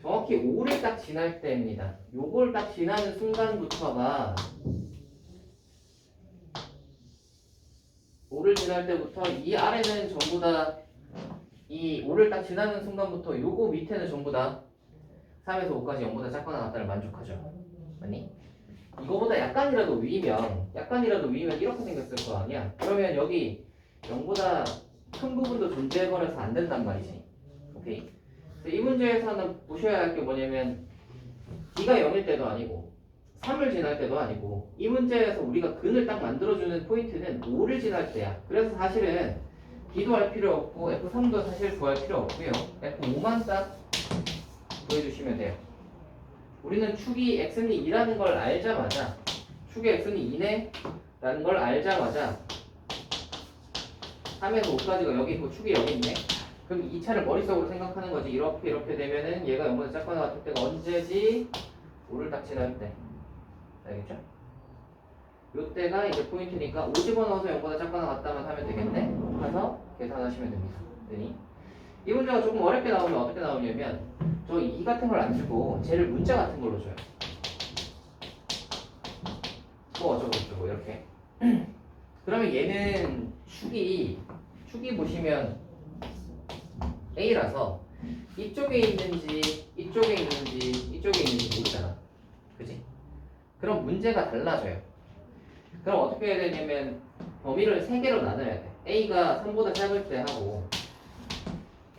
정확히 5를 딱 지날 때입니다. 요걸 딱 지나는 순간부터가 5를 지날 때부터 이 아래는 전부 다 이 5를 딱 지나는 순간부터 요거 밑에는 전부 다 3에서 5까지 0보다 작거나 같다를 만족하죠. 아니? 이거보다 약간이라도 위면 이렇게 생겼을 거 아니야? 그러면 여기 0보다 큰 부분도 존재해버려서 안 된단 말이지. 오케이? 이 문제에서는 보셔야 할 게 뭐냐면 D가 0일 때도 아니고 3을 지날 때도 아니고 이 문제에서 우리가 근을 딱 만들어주는 포인트는 5를 지날 때야. 그래서 사실은 D도 할 필요 없고 F3도 사실 구할 필요 없고요. F5만 딱 구해주시면 돼요. 우리는 축이 x는 2라는 걸 알자마자 축의 x는 2네 라는 걸 알자마자 3에서 5까지가 여기 있고 축이 여기 있네. 그럼 2차를 머릿속으로 생각하는 거지. 이렇게 되면은 얘가 0보다 작거나 같을 때가 언제지? 5를 딱 지날 때. 알겠죠? 요때가 이제 포인트니까 5 집어넣어서 0보다 작거나 같다만 하면 되겠네? 해서 계산하시면 됩니다. 네. 이 문제가 조금 어렵게 나오면 어떻게 나오냐면 저 2 같은 걸 안 주고 쟤를 문자 같은 걸로 줘요. 뭐 어쩌고 이렇게. 그러면 얘는 축이 보시면 A라서 이쪽에 있는지 모르잖아. 그지? 그럼 문제가 달라져요. 그럼 어떻게 해야 되냐면 범위를 3개로 나눠야 돼. A가 3보다 작을 때 하고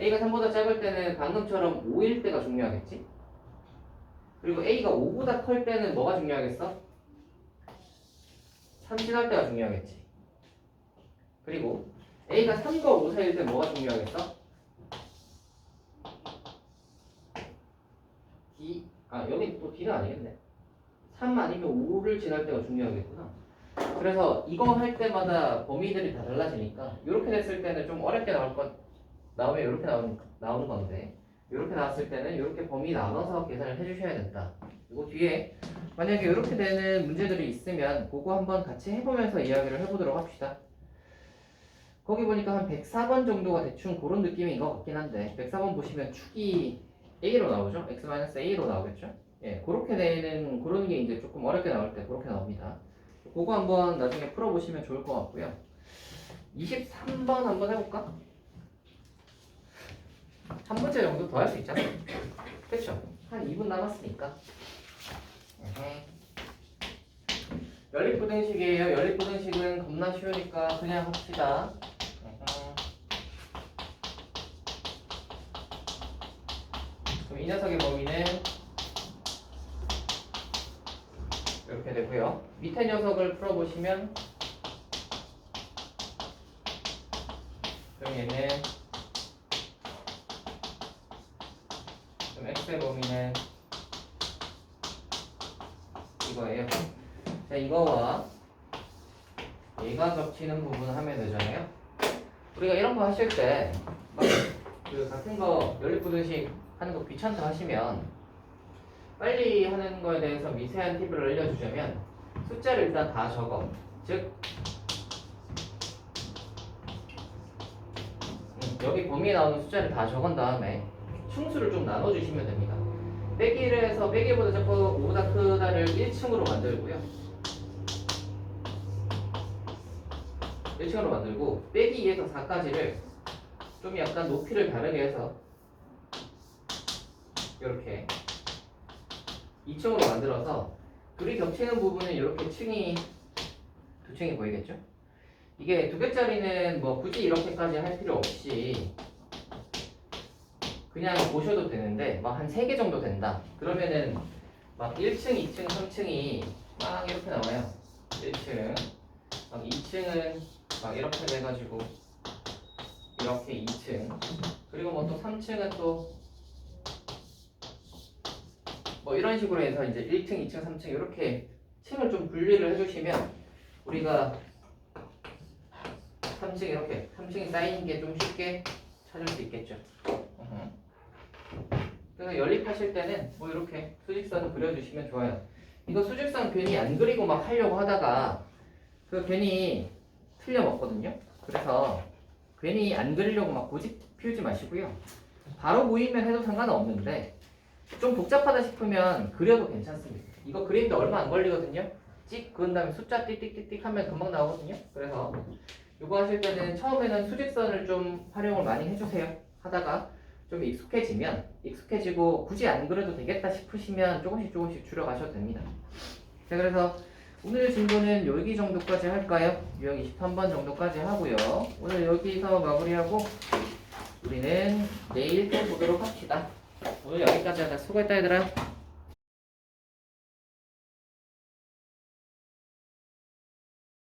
A가 3보다 작을 때는 방금처럼 5일 때가 중요하겠지? 그리고 A가 5보다 클 때는 뭐가 중요하겠어? 3 지날 때가 중요하겠지. 그리고 A가 3과 5 사이일 때 뭐가 중요하겠어? 여기 또 D는 아니겠네. 3 아니면 5를 지날 때가 중요하겠구나. 그래서 이거 할 때마다 범위들이 다 달라지니까 이렇게 됐을 때는 좀 어렵게 나오면 이렇게 나오는 건데 이렇게 나왔을 때는 이렇게 범위 나눠서 계산을 해주셔야 된다. 이거 뒤에 만약에 이렇게 되는 문제들이 있으면 그거 한번 같이 해보면서 이야기를 해보도록 합시다. 거기 보니까 한 104번 정도가 대충 그런 느낌인 것 같긴 한데 104번 보시면 축이 A로 나오죠? X-A로 나오겠죠? 예, 그렇게 되는 그런 게 이제 조금 어렵게 나올 때 그렇게 나옵니다. 그거 한번 나중에 풀어보시면 좋을 것 같고요. 23번 한번 해볼까? 한 문제 정도 더 할 수 있잖아. 그쵸? 한 2분 남았으니까. 연립부등식이에요. 연립부등식은 겁나 쉬우니까 그냥 합시다. 그럼 이 녀석의 범위는 이렇게 되고요. 밑에 녀석을 풀어보시면 그럼 얘는 그럼 x의 범위는 이거예요. 자, 이거와 얘가 겹치는 부분 하면 되잖아요. 우리가 이런 거 하실 때 막 그 같은 거 연립부등식 하는 거 귀찮다 하시면 빨리 하는 거에 대해서 미세한 팁을 알려주자면 숫자를 일단 다 적어. 즉 여기 범위에 나오는 숫자를 다 적은 다음에 충수를 좀 나눠주시면 됩니다. 빼기를 해서 빼기보다 자꾸 5보다 크다를 1층으로 만들고요. 1층으로 만들고 빼기 2에서 4까지를 좀 약간 높이를 다르게 해서 이렇게 2층으로 만들어서 둘이 겹치는 부분은 이렇게 층이 두 층이 보이겠죠? 이게 두 개짜리는 뭐 굳이 이렇게까지 할 필요 없이 그냥 보셔도 되는데 막 한 3개 정도 된다. 그러면은 막 1층, 2층, 3층이 막 이렇게 나와요. 1층, 막 2층은 막 이렇게 돼가지고 이렇게 2층, 그리고 뭐 또 3층은 또 뭐 이런 식으로 해서 이제 1층, 2층, 3층 이렇게 층을 좀 분리를 해주시면 우리가 3층 이렇게 3층이 쌓이는 게 좀 쉽게 찾을 수 있겠죠. 그래서 연립하실 때는 뭐 이렇게 수직선을 그려주시면 좋아요. 이거 수직선 괜히 안 그리고 막 하려고 하다가 그 괜히 틀려먹거든요. 그래서 괜히 안 그리려고 막 고집 피우지 마시고요. 바로 보이면 해도 상관은 없는데 좀 복잡하다 싶으면 그려도 괜찮습니다. 이거 그리는데 얼마 안 걸리거든요. 찍 그은 다음에 숫자 띡띡띡띡 하면 금방 나오거든요. 그래서 이거 하실 때는 처음에는 수직선을 좀 활용을 많이 해주세요. 하다가 좀 익숙해지고 굳이 안 그려도 되겠다 싶으시면 조금씩 줄여가셔도 됩니다. 자, 그래서 오늘 진도는 여기 정도까지 할까요? 유형 23번 정도까지 하고요. 오늘 여기서 마무리하고 우리는 내일 또 보도록 합시다. 오늘 여기까지 하자. 수고했다 얘들아.